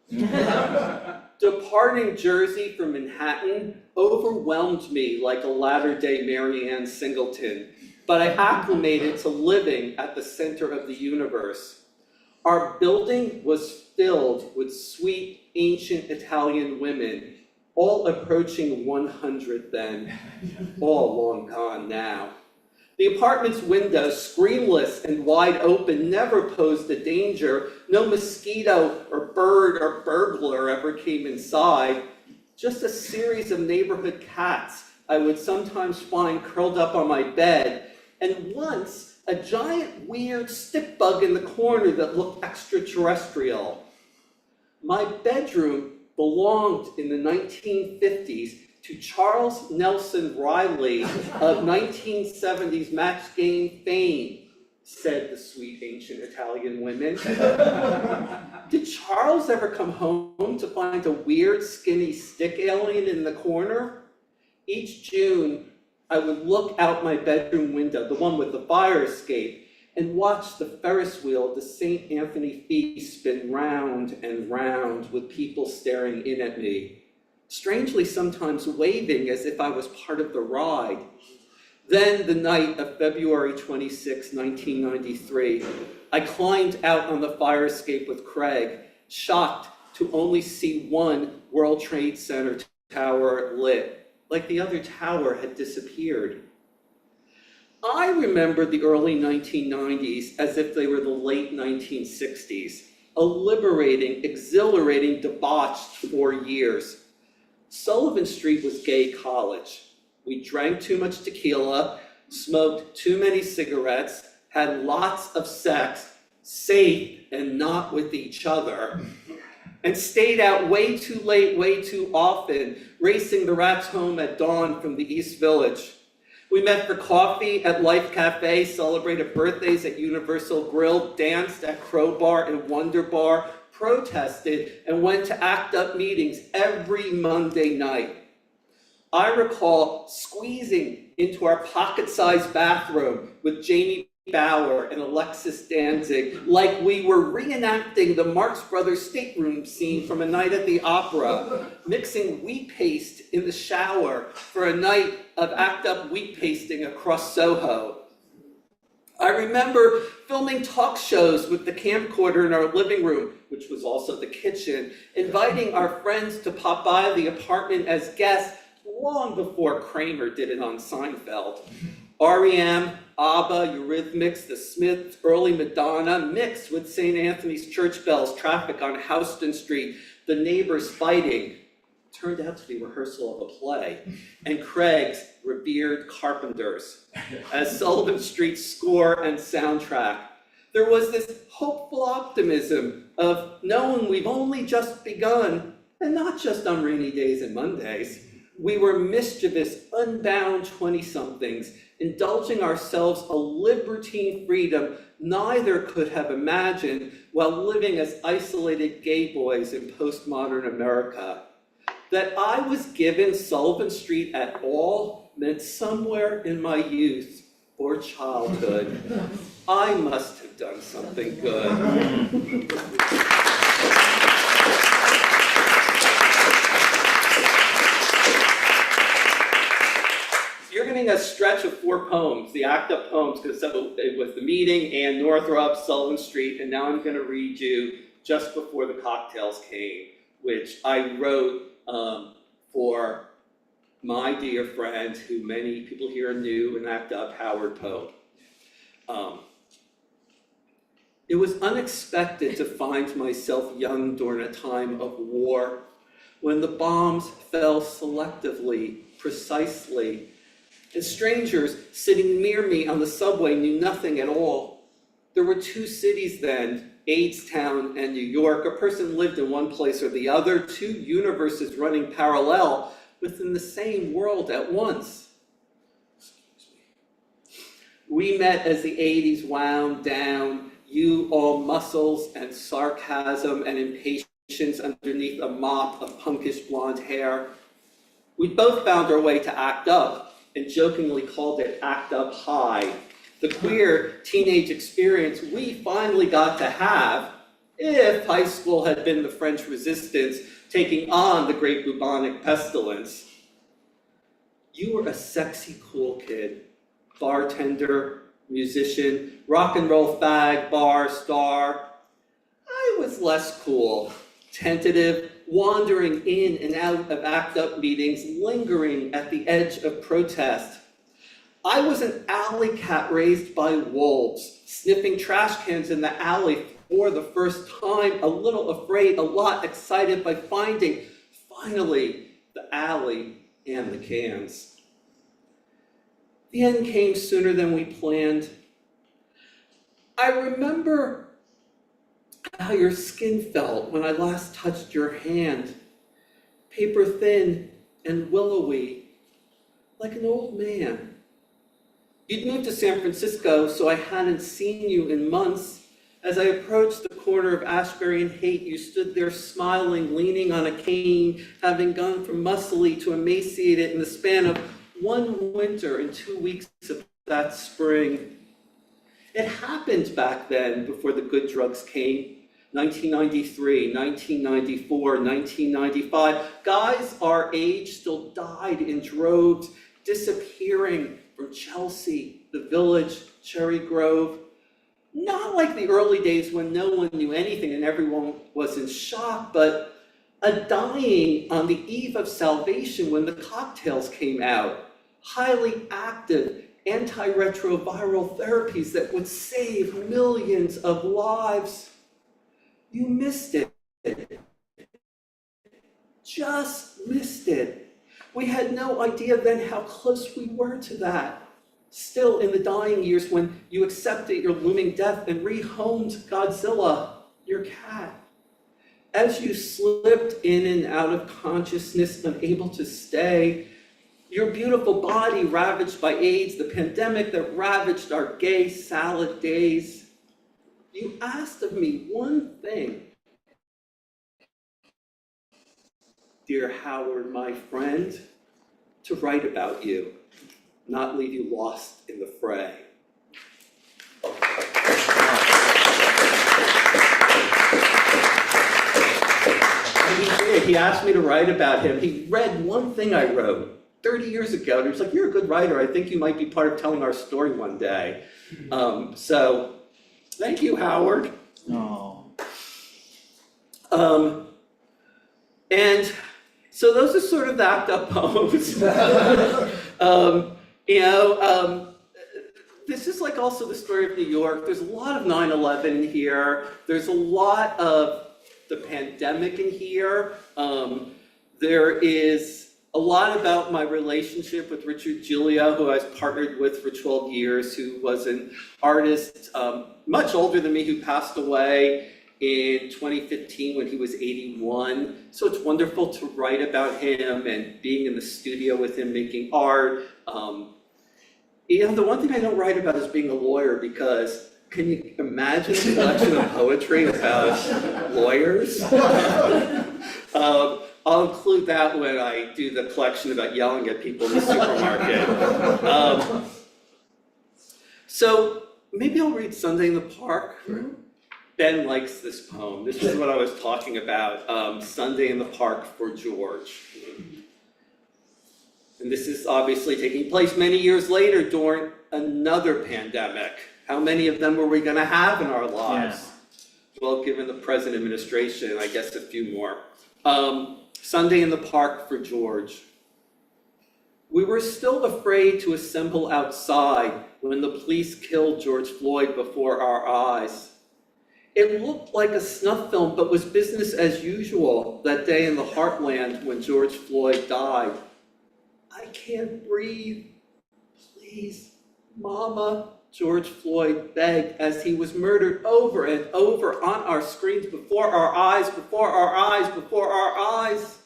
Departing Jersey from Manhattan overwhelmed me like a latter-day Mary Ann Singleton, but I acclimated to living at the center of the universe. Our building was filled with sweet, ancient Italian women, all approaching 100 then, all long gone now. The apartment's windows, screenless and wide open, never posed a danger. No mosquito or bird or burglar ever came inside. Just a series of neighborhood cats I would sometimes find curled up on my bed, and once a giant weird stick bug in the corner that looked extraterrestrial. My bedroom belonged in the 1950s to Charles Nelson Riley of 1970s Match Game fame, said the sweet ancient Italian women. Did Charles ever come home to find a weird skinny stick alien in the corner? Each June, I would look out my bedroom window, the one with the fire escape, and watch the Ferris wheel of the St. Anthony feast spin round and round with people staring in at me, strangely sometimes waving as if I was part of the ride. Then the night of February 26, 1993, I climbed out on the fire escape with Craig, shocked to only see one World Trade Center tower lit, like the other tower had disappeared. I remember the early 1990s as if they were the late 1960s, a liberating, exhilarating, debauched 4 years. Sullivan Street was gay college. We drank too much tequila, smoked too many cigarettes, had lots of sex, safe and not with each other, and stayed out way too late, way too often, racing the rats home at dawn from the East Village. We met for coffee at Life Cafe, celebrated birthdays at Universal Grill, danced at Crowbar and Wonder Bar, protested, and went to ACT UP meetings every Monday night. I recall squeezing into our pocket-sized bathroom with Jamie Bauer and Alexis Danzig like we were reenacting the Marx Brothers stateroom scene from A Night at the Opera, mixing wheat paste in the shower for a night of ACT UP wheat pasting across Soho. I remember filming talk shows with the camcorder in our living room, which was also the kitchen, inviting our friends to pop by the apartment as guests long before Kramer did it on Seinfeld. R.E.M., ABBA, Eurythmics, The Smiths, early Madonna, mixed with St. Anthony's church bells, traffic on Houston Street, the neighbors fighting. Turned out to be rehearsal of a play, and Craig's revered Carpenters as Sullivan Street's score and soundtrack. There was this hopeful optimism of knowing we've only just begun, and not just on rainy days and Mondays. We were mischievous, unbound 20-somethings, indulging ourselves a libertine freedom neither could have imagined while living as isolated gay boys in postmodern America. That I was given Sullivan Street at all meant somewhere in my youth or childhood, I must have done something good. You're getting a stretch of 4 poems, the ACT UP poems, because it was the meeting and Northrop, Sullivan Street, and now I'm going to read you Just Before the Cocktails Came, which I wrote for my dear friend, who many people here knew, and ACT UP, Howard Pope. It was unexpected to find myself young during a time of war, when the bombs fell selectively, precisely, and strangers sitting near me on the subway knew nothing at all. There were 2 cities then, Aidstown and New York. A person lived in one place or the other, 2 universes running parallel within the same world at once. We met as the 80s wound down, you all muscles and sarcasm and impatience underneath a mop of punkish blonde hair. We both found our way to ACT UP and jokingly called it ACT UP High, the queer teenage experience we finally got to have if high school had been the French Resistance taking on the great bubonic pestilence. You were a sexy, cool kid, bartender, musician, rock and roll fag, bar star. I was less cool, tentative, wandering in and out of ACT UP meetings, lingering at the edge of protest. I was an alley cat raised by wolves, sniffing trash cans in the alley for the first time, a little afraid, a lot excited by finding, finally, the alley and the cans. The end came sooner than we planned. I remember how your skin felt when I last touched your hand, paper thin and willowy, like an old man. You'd moved to San Francisco, so I hadn't seen you in months. As I approached the corner of Ashbury and Haight, you stood there smiling, leaning on a cane, having gone from muscly to emaciated in the span of 1 winter and 2 weeks of that spring. It happened back then, before the good drugs came. 1993, 1994, 1995. Guys our age still died in droves, disappearing from Chelsea, the Village, Cherry Grove. Not like the early days when no one knew anything and everyone was in shock, but a dying on the eve of salvation when the cocktails came out. Highly active antiretroviral therapies that would save millions of lives. You missed it. Just missed it. We had no idea then how close we were to that. Still in the dying years when you accepted your looming death and rehomed Godzilla, your cat. As you slipped in and out of consciousness, unable to stay, your beautiful body ravaged by AIDS, the pandemic that ravaged our gay salad days. You asked of me one thing. Dear Howard, my friend, to write about you, not leave you lost in the fray. And he did. He asked me to write about him. He read one thing I wrote 30 years ago, and he was like, "You're a good writer. I think you might be part of telling our story one day." So, thank you, Howard. Oh. And so those are sort of the ACT UP poems. This is like also the story of New York. There's a lot of 9/11 in here. There's a lot of the pandemic in here. There is a lot about my relationship with Richard Gillia, who I was partnered with for 12 years, who was an artist much older than me, who passed away in 2015 when he was 81. So it's wonderful to write about him and being in the studio with him making art. The one thing I don't write about is being a lawyer, because can you imagine a collection of poetry about lawyers? I'll include that when I do the collection about yelling at people in the supermarket. So maybe I'll read Sunday in the Park. Ben likes this poem. This is what I was talking about, Sunday in the Park for George. And this is obviously taking place many years later during another pandemic. How many of them were we gonna have in our lives? Yeah. Well, given the present administration, I guess a few more. Sunday in the Park for George. We were still afraid to assemble outside when the police killed George Floyd before our eyes. It looked like a snuff film, but was business as usual that day in the heartland when George Floyd died. I can't breathe. Please, Mama, George Floyd begged as he was murdered over and over on our screens, before our eyes, before our eyes, before our eyes.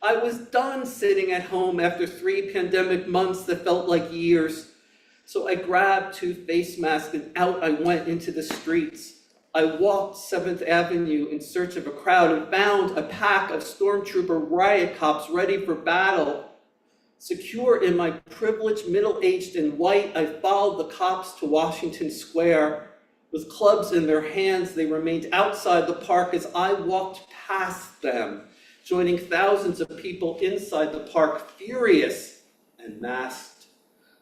I was done sitting at home after 3 pandemic months that felt like years. So I grabbed 2 face masks and out I went into the streets. I walked 7th Avenue in search of a crowd and found a pack of stormtrooper riot cops ready for battle. Secure in my privilege, middle-aged and white, I followed the cops to Washington Square. With clubs in their hands, they remained outside the park as I walked past them, joining thousands of people inside the park, furious and masked.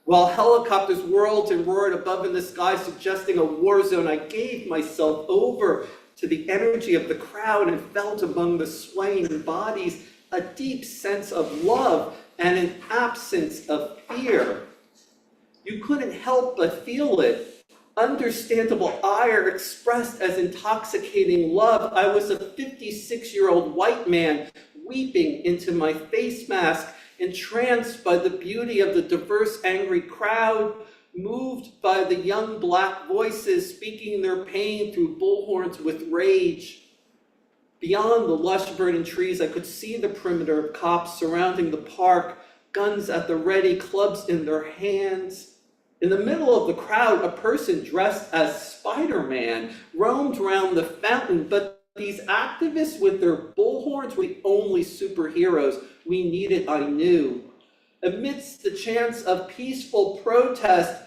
While helicopters whirled and roared above in the sky, suggesting a war zone, I gave myself over to the energy of the crowd and felt among the swaying bodies a deep sense of love and an absence of fear. You couldn't help but feel it. Understandable ire expressed as intoxicating love. I was a 56-year-old white man weeping into my face mask, entranced by the beauty of the diverse, angry crowd, moved by the young black voices speaking their pain through bullhorns with rage. Beyond the lush verdant trees, I could see the perimeter of cops surrounding the park, guns at the ready, clubs in their hands. In the middle of the crowd, a person dressed as Spider-Man roamed around the fountain, but these activists with their bullhorns were the only superheroes we needed, I knew. Amidst the chants of peaceful protest,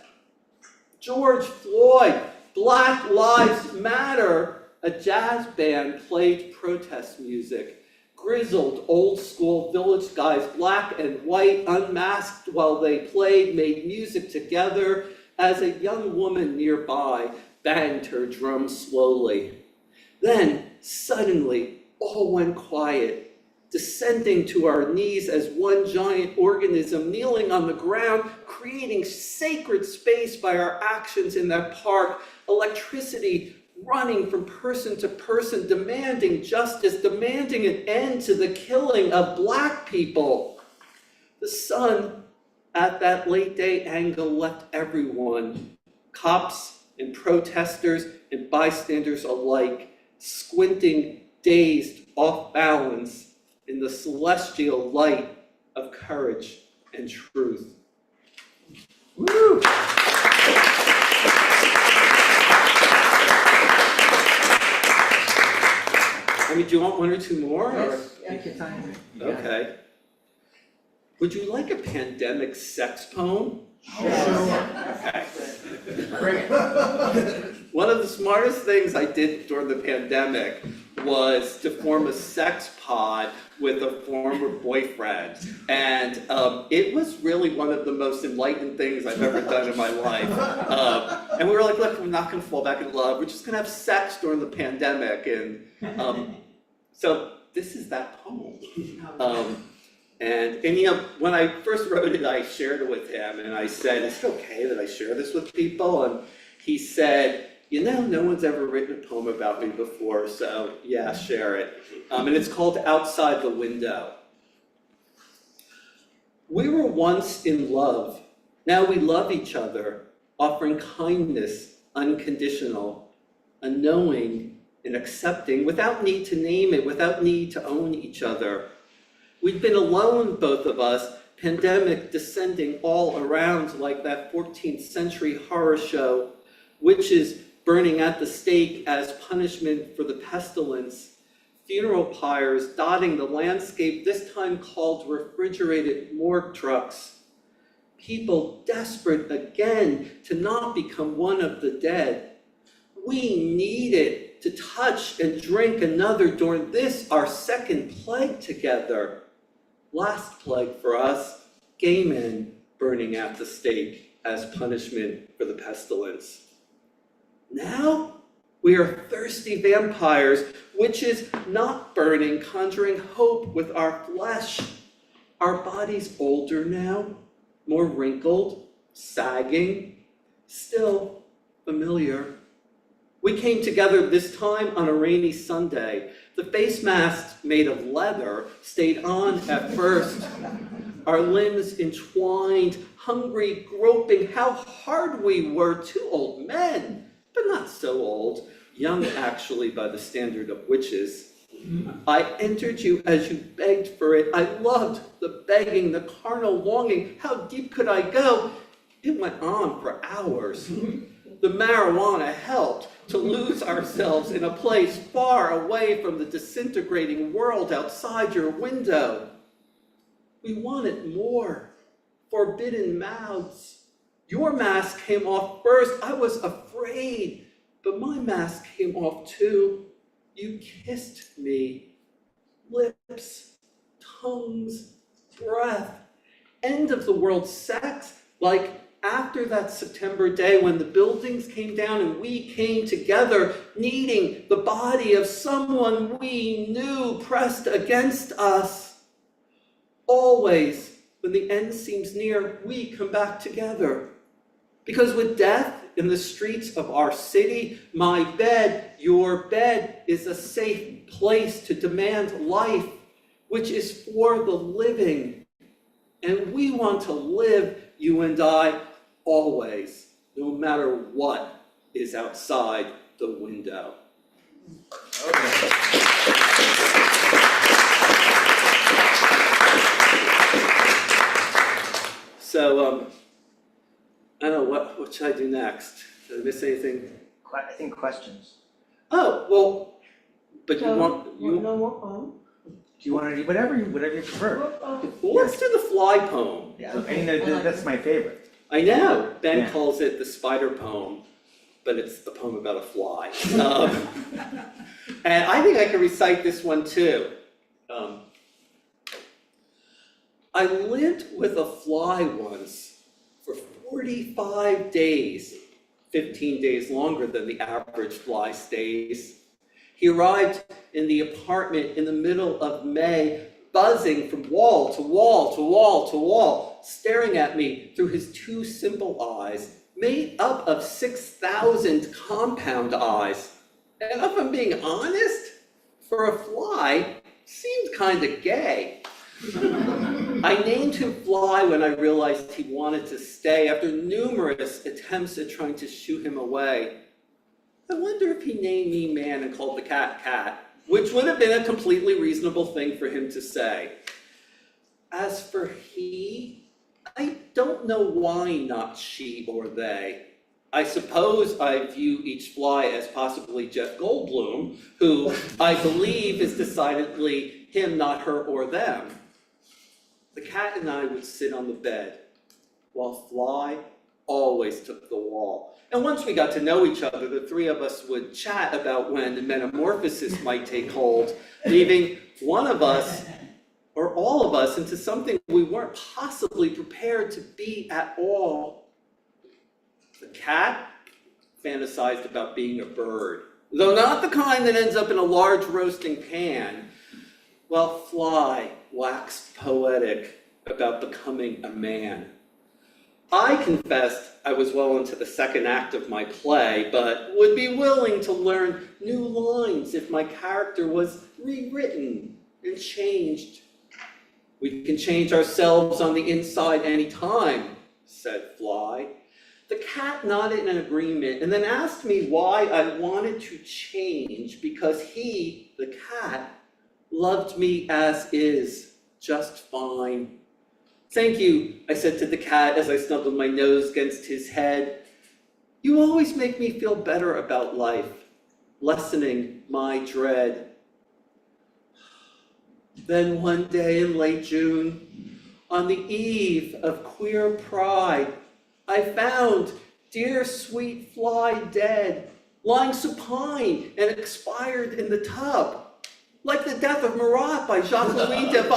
George Floyd, Black Lives Matter, a jazz band played protest music. grizzled, old-school village guys, black and white, unmasked while they played, made music together as a young woman nearby banged her drum slowly. Then, suddenly, all went quiet, descending to our knees as one giant organism kneeling on the ground, creating sacred space by our actions in that park, electricity running from person to person, demanding justice, demanding an end to the killing of Black people. The sun at that late day angle left everyone, cops and protesters and bystanders alike, squinting, dazed, off balance in the celestial light of courage and truth. Woo! I mean, do you want one or two more? Or? Yes, take your time. Okay. Would you like a pandemic sex poem? Okay. One of the smartest things I did during the pandemic was to form a sex pod with a former boyfriend. And it was really one of the most enlightened things I've ever done in my life. And we were like, look, we're not gonna fall back in love. We're just gonna have sex during the pandemic. And so this is that poem. And you know, when I first wrote it, I shared it with him and I said, is it okay that I share this with people? And he said, you know, no one's ever written a poem about me before, so yeah, share it. And it's called Outside the Window. We were once in love. Now we love each other, offering kindness, unconditional, unknowing and accepting, without need to name it, without need to own each other. We'd been alone, both of us, pandemic descending all around like that 14th century horror show, witches burning at the stake as punishment for the pestilence, funeral pyres dotting the landscape, this time called refrigerated morgue trucks. People desperate again to not become one of the dead. We needed to touch and drink another during this, our second plague together. Last plague for us, gay men burning at the stake as punishment for the pestilence. Now we are thirsty vampires, witches not burning, conjuring hope with our flesh. Our bodies older now, more wrinkled, sagging, still familiar. We came together this time on a rainy Sunday. The face masks made of leather stayed on at first. Our limbs entwined, hungry, groping, how hard we were, two old men, but not so old, young actually by the standard of witches. I entered you as you begged for it. I loved the begging, the carnal longing. How deep could I go? It went on for hours. The marijuana helped to lose ourselves in a place far away from the disintegrating world outside your window. We wanted more, forbidden mouths. Your mask came off first. I was afraid, but my mask came off too. You kissed me. Lips, tongues, breath. End of the world sex, like after that September day when the buildings came down and we came together, needing the body of someone we knew pressed against us. Always, when the end seems near, we come back together. Because with death in the streets of our city, my bed, your bed, is a safe place to demand life, which is for the living. And we want to live, you and I, always, no matter what is outside the window. So, I don't know, what should I do next? Did I miss anything? I think questions. Oh, well, but you So, want, no more poem? Do you want to, whatever you prefer. well, let's do the fly poem. Yeah, I mean, that's my favorite. I know, Ben Yeah. calls it the spider poem, but it's the poem about a fly. And I think I can recite this one too. Um, I lived with a fly once for 45 days, 15 days longer than the average fly stays. He arrived in the apartment in the middle of May, buzzing from wall to wall to wall to wall, staring at me through his two simple eyes, made up of 6,000 compound eyes. And if I'm being honest, for a fly, seemed kinda gay. I named him Fly when I realized he wanted to stay after numerous attempts at trying to shoo him away. I wonder if he named me Man and called the cat Cat, which would have been a completely reasonable thing for him to say. As for he, I don't know why not she or they. I suppose I view each fly as possibly Jeff Goldblum, who I believe is decidedly him, not her or them. The cat and I would sit on the bed, while Fly always took the wall. And once we got to know each other, the three of us would chat about when the metamorphosis might take hold, leaving one of us, or all of us, into something we weren't possibly prepared to be at all. The cat fantasized about being a bird, though not the kind that ends up in a large roasting pan, while Fly waxed poetic about becoming a man. I confessed I was well into the second act of my play, but would be willing to learn new lines if my character was rewritten and changed. We can change ourselves on the inside anytime, said Fly. The cat nodded in agreement and then asked me why I wanted to change, because he, the cat, loved me as is, just fine. Thank you, I said to the cat as I snuggled my nose against his head. You always make me feel better about life, lessening my dread. Then one day in late June, on the eve of Queer Pride, I found dear sweet Fly dead, lying supine and expired in the tub, like the death of Marat by Jacques-Louis David.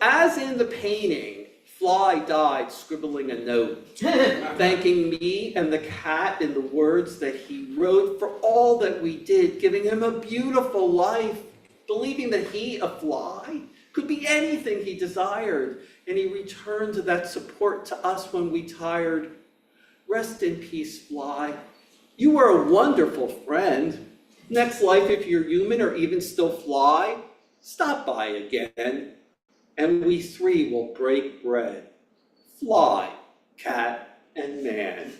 As in the painting, Fly died scribbling a note, thanking me and the cat in the words that he wrote for all that we did, giving him a beautiful life, believing that he, a fly, could be anything he desired, and he returned that support to us when we tired. Rest in peace, Fly. You were a wonderful friend. Next life, if you're human or even still Fly, stop by again, and we three will break bread. Fly, cat, and man.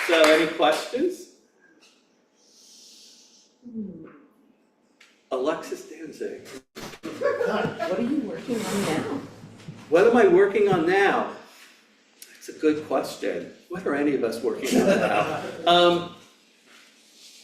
So, any questions? Alexis Danzig. What are you working on now? What am I working on now? It's a good question. What are any of us working on now?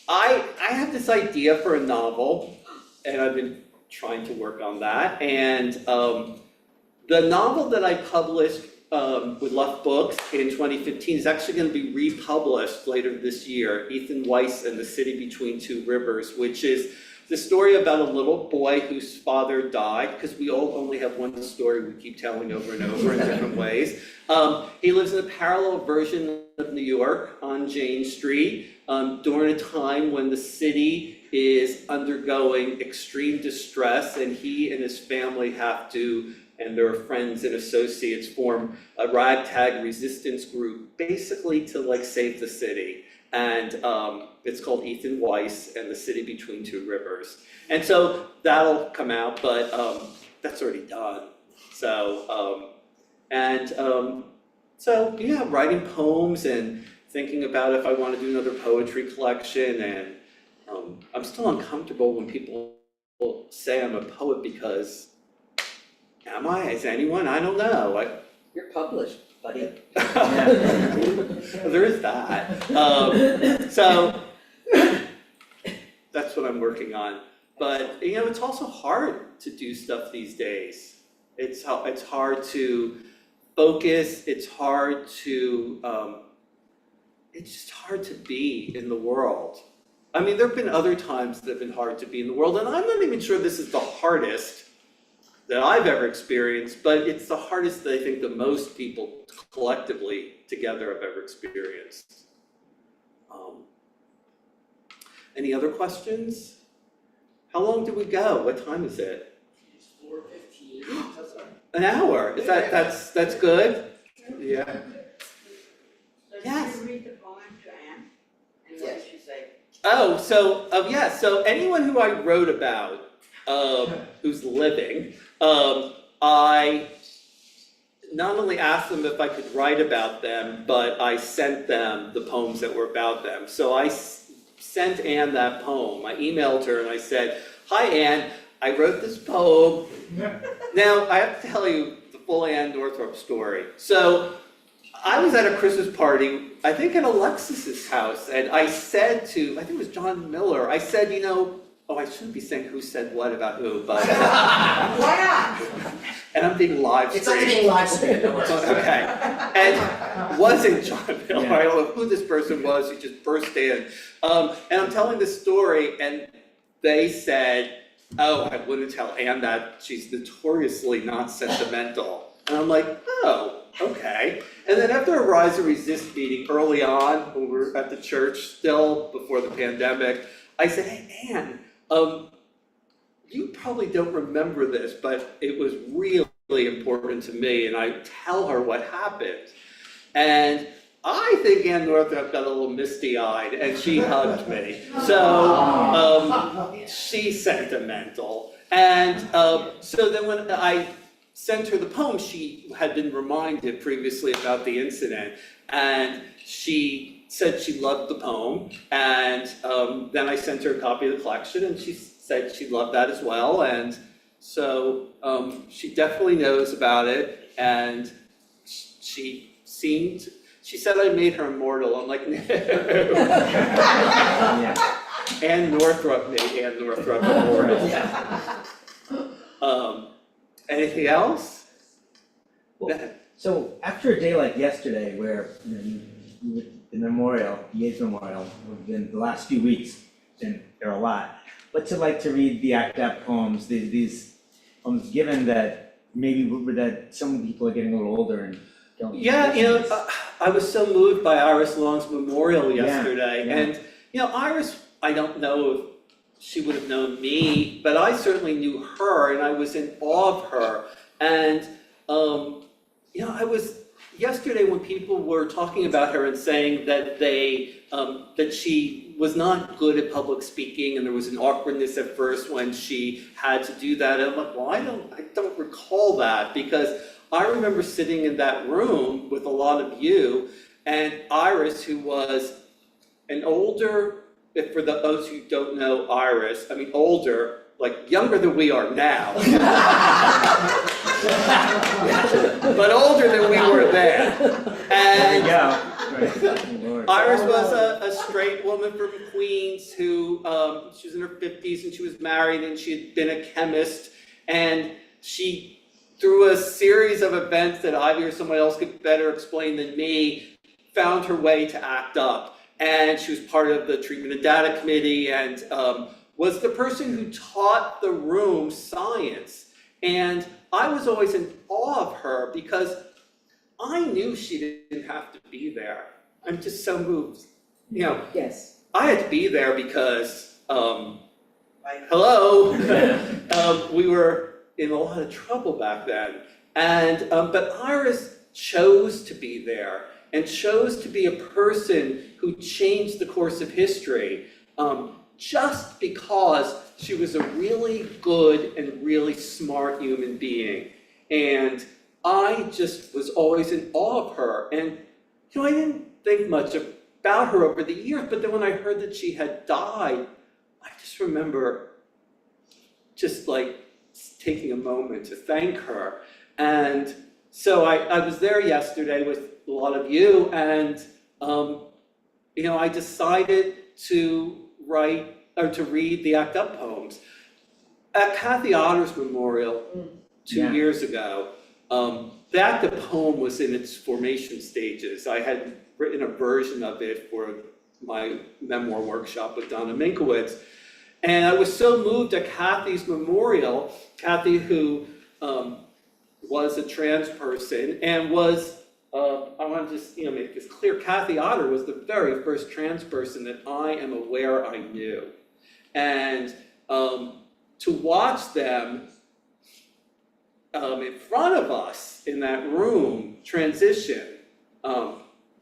I have this idea for a novel, and I've been trying to work on that. And the novel that I published with Left Books in 2015 is actually going to be republished later this year, Ethan Weiss and the City Between Two Rivers, which is the story about a little boy whose father died, because we all only have one story we keep telling over and over in different ways. He lives in a parallel version of New York on Jane Street during a time when the city is undergoing extreme distress, and he and his family have to, and their friends and associates, form a ragtag resistance group, basically to save the city. And it's called Ethan Weiss and the City Between Two Rivers. And so that'll come out, but that's already done. So, so yeah, writing poems and thinking about if I want to do another poetry collection. And I'm still uncomfortable when people say I'm a poet, because am I? Is anyone? I don't know. You're published, buddy. There is that. So that's what I'm working on. But it's also hard to do stuff these days. It's hard to focus, it's hard to, it's just hard to be in the world. I mean, there've been other times that have been hard to be in the world, and I'm not even sure this is the hardest that I've ever experienced, but it's the hardest that I think that most people collectively together have ever experienced. Any other questions? How long did we go? What time is it? It's 4:15. An hour? Is that's good? Yeah. Yes. Did you read the poem to Anne? And what did she say? Oh, so anyone who I wrote about, who's living, I not only asked them if I could write about them, but I sent them the poems that were about them. So I sent Anne that poem. I emailed her and I said, "Hi Anne, I wrote this poem." Now, I have to tell you the full Anne Northrup story. So I was at a Christmas party, I think at Alexis's house, and I said to, I think it was John Miller, I said, I shouldn't be saying who said what about who, but, Why not? and I'm being live It's only streamed. being live streamed, don't worry. Okay, and wasn't John Miller, I don't know who this person was, who just burst in. And I'm telling this story, and they said, "Oh, I wouldn't tell Anne that, she's notoriously not sentimental." And I'm like, "Oh, okay." And then after a Rise and Resist meeting early on, when we were at the church still before the pandemic, I said, "Hey, Anne, you probably don't remember this, but it was really important to me," and I tell her what happened. And I think Anne Northrup got a little misty-eyed, and she hugged me. So, she's sentimental. And so then when I sent her the poem, she had been reminded previously about the incident, and she said she loved the poem, and then I sent her a copy of the collection, and she said she loved that as well, and so she definitely knows about it, and she said I made her immortal. I'm like, no. Anne Northrup made Anne Northrup immortal. Anything else? Well, so after a day like yesterday, where the memorial, the Yates Memorial, in the last few weeks, and there are a lot. But to read the ACT UP poems, these poems, given that maybe that some people are getting a little older and don't. Yeah, I was so moved by Iris Long's memorial yesterday, yeah. and Iris, I don't know if she would have known me, but I certainly knew her, and I was in awe of her. And I was yesterday when people were talking about her and saying that that she was not good at public speaking, and there was an awkwardness at first when she had to do that. And I'm like, well, I don't recall that, because I remember sitting in that room with a lot of you, and Iris, who was an older, if for those who don't know Iris, I mean older, like younger than we are now. But older than we were then. And Iris was a straight woman from Queens who, she was in her 50s and she was married and she had been a chemist, and she, through a series of events that Ivy or someone else could better explain than me, found her way to ACT UP. And she was part of the Treatment and Data Committee, and was the person who taught the room science. And I was always in awe of her because I knew she didn't have to be there. I'm just so moved. Yes. I had to be there because, hello, we were in a lot of trouble back then. And, but Iris chose to be there, and chose to be a person who changed the course of history, just because she was a really good and really smart human being. And I just was always in awe of her. And I didn't think much about her over the years, but then when I heard that she had died, I just remember just taking a moment to thank her. And so I was there yesterday with a lot of you, and I decided to write or to read the ACT UP poems. At Kathy Otter's memorial 2 years ago, The poem was in its formation stages. I had written a version of it for my memoir workshop with Donna Minkowitz. And I was so moved at Kathy's memorial, Kathy who was a trans person and was, I want to just make this clear, Kathy Otter was the very first trans person that I am aware I knew. And to watch them in front of us in that room transition,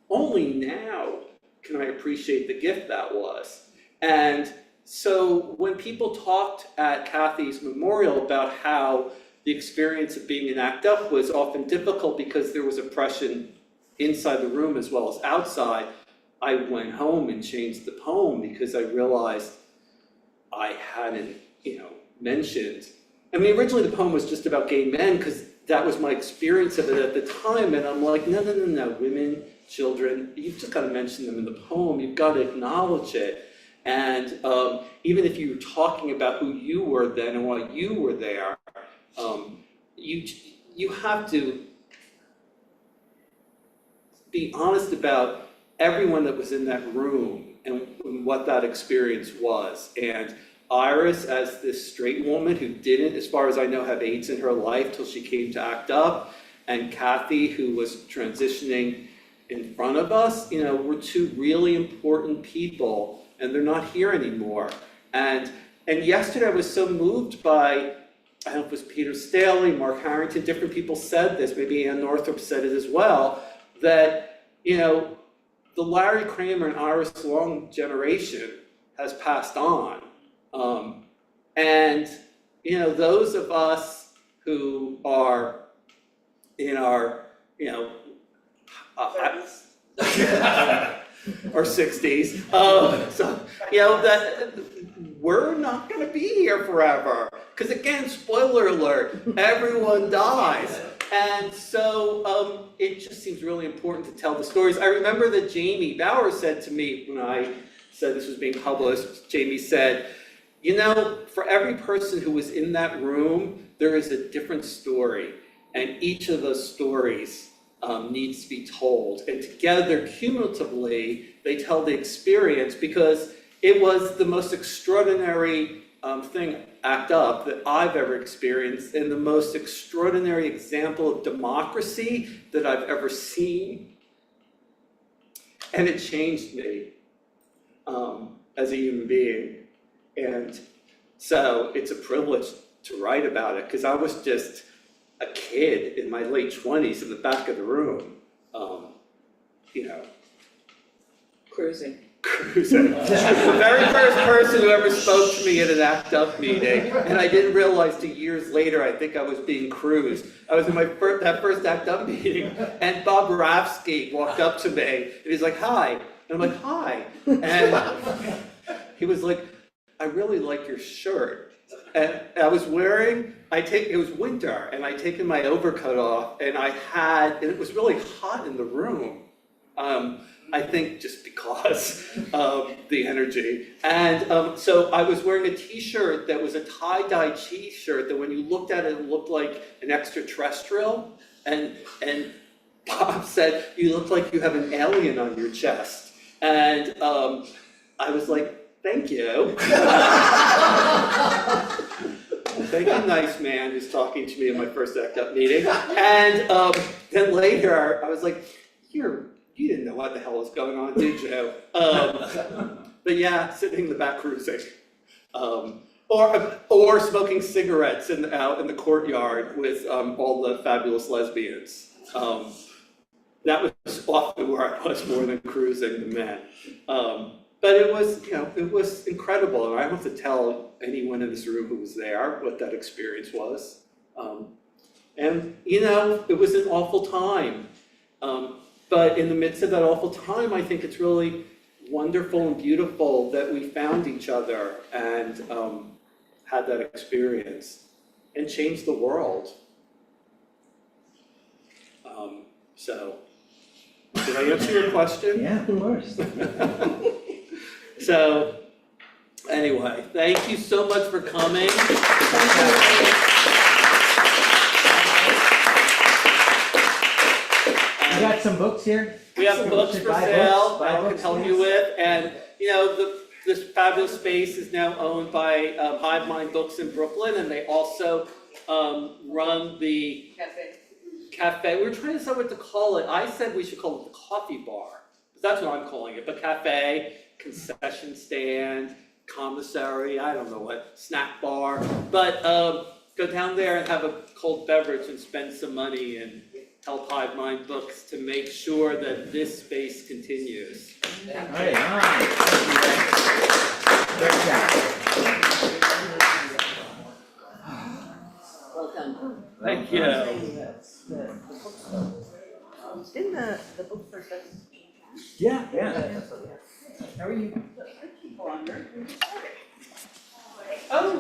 only now can I appreciate the gift that was. And so when people talked at Kathy's memorial about how the experience of being in ACT UP was often difficult because there was oppression inside the room as well as outside, I went home and changed the poem because I realized I hadn't, mentioned. I mean, originally the poem was just about gay men because that was my experience of it at the time, and I'm like, no, women, children, you've just got to mention them in the poem, you've got to acknowledge it. And even if you were talking about who you were then and why you were there, you have to be honest about everyone that was in that room and what that experience was. And Iris, as this straight woman who didn't, as far as I know, have AIDS in her life till she came to ACT UP, and Kathy, who was transitioning in front of us, were two really important people, and they're not here anymore. And yesterday I was so moved by, I don't know if it was Peter Staley, Mark Harrington, different people said this, maybe Ann Northrop said it as well, that, the Larry Kramer and Iris Long generation has passed on. And, those of us who are in our, or 60s, that we're not gonna be here forever. Because again, spoiler alert, everyone dies. And so it just seems really important to tell the stories. I remember that Jamie Bauer said to me when I said this was being published, Jamie said, for every person who was in that room, there is a different story. And each of those stories needs to be told. And together, cumulatively, they tell the experience because it was the most extraordinary thing, ACT UP, that I've ever experienced, and the most extraordinary example of democracy that I've ever seen. And it changed me as a human being. And so it's a privilege to write about it because I was just a kid in my late 20s in the back of the room, Cruising. The very first person who ever spoke to me at an ACT UP meeting, and I didn't realize till years later, I think I was being cruised. I was in that first ACT UP meeting, and Bob Rafsky walked up to me, and he's like, "Hi," and I'm like, "Hi," and he was like, "I really like your shirt." And I was wearing, it was winter, and I'd taken my overcoat off, and and it was really hot in the room. I think just because of the energy. And so I was wearing a t-shirt that was a tie-dye t-shirt that when you looked at it, it looked like an extraterrestrial. And Bob said, "You look like you have an alien on your chest." And I was like, "Thank you." Thank you, nice man who's talking to me in my first ACT UP meeting. And then later, I was like, you didn't know what the hell was going on, did you? But yeah, sitting in the back cruising. Or smoking cigarettes out in the courtyard with all the fabulous lesbians. That was often where I was more than cruising the men. But it was, it was incredible. And I don't have to tell anyone in this room who was there what that experience was. And it was an awful time. But in the midst of that awful time, I think it's really wonderful and beautiful that we found each other and had that experience and changed the world. So, did I answer your question? Yeah, of course. So, anyway, thank you so much for coming. got some books here. We have books Should for buy sale books, buy that we can books, help yes. you with, and, you know, this fabulous space is now owned by Hive Mind Books in Brooklyn, and they also run the cafe. We were trying to decide what to call it. I said we should call it the coffee bar, 'cause that's what I'm calling it, but cafe, concession stand, commissary, I don't know what, snack bar. But go down there and have a cold beverage and spend some money and help Hive Mind Books to make sure that this space continues. Alright, nice. Great job. Well done. Thank you. Didn't the bookstore stuff? Yeah. How are you? People on there. Oh,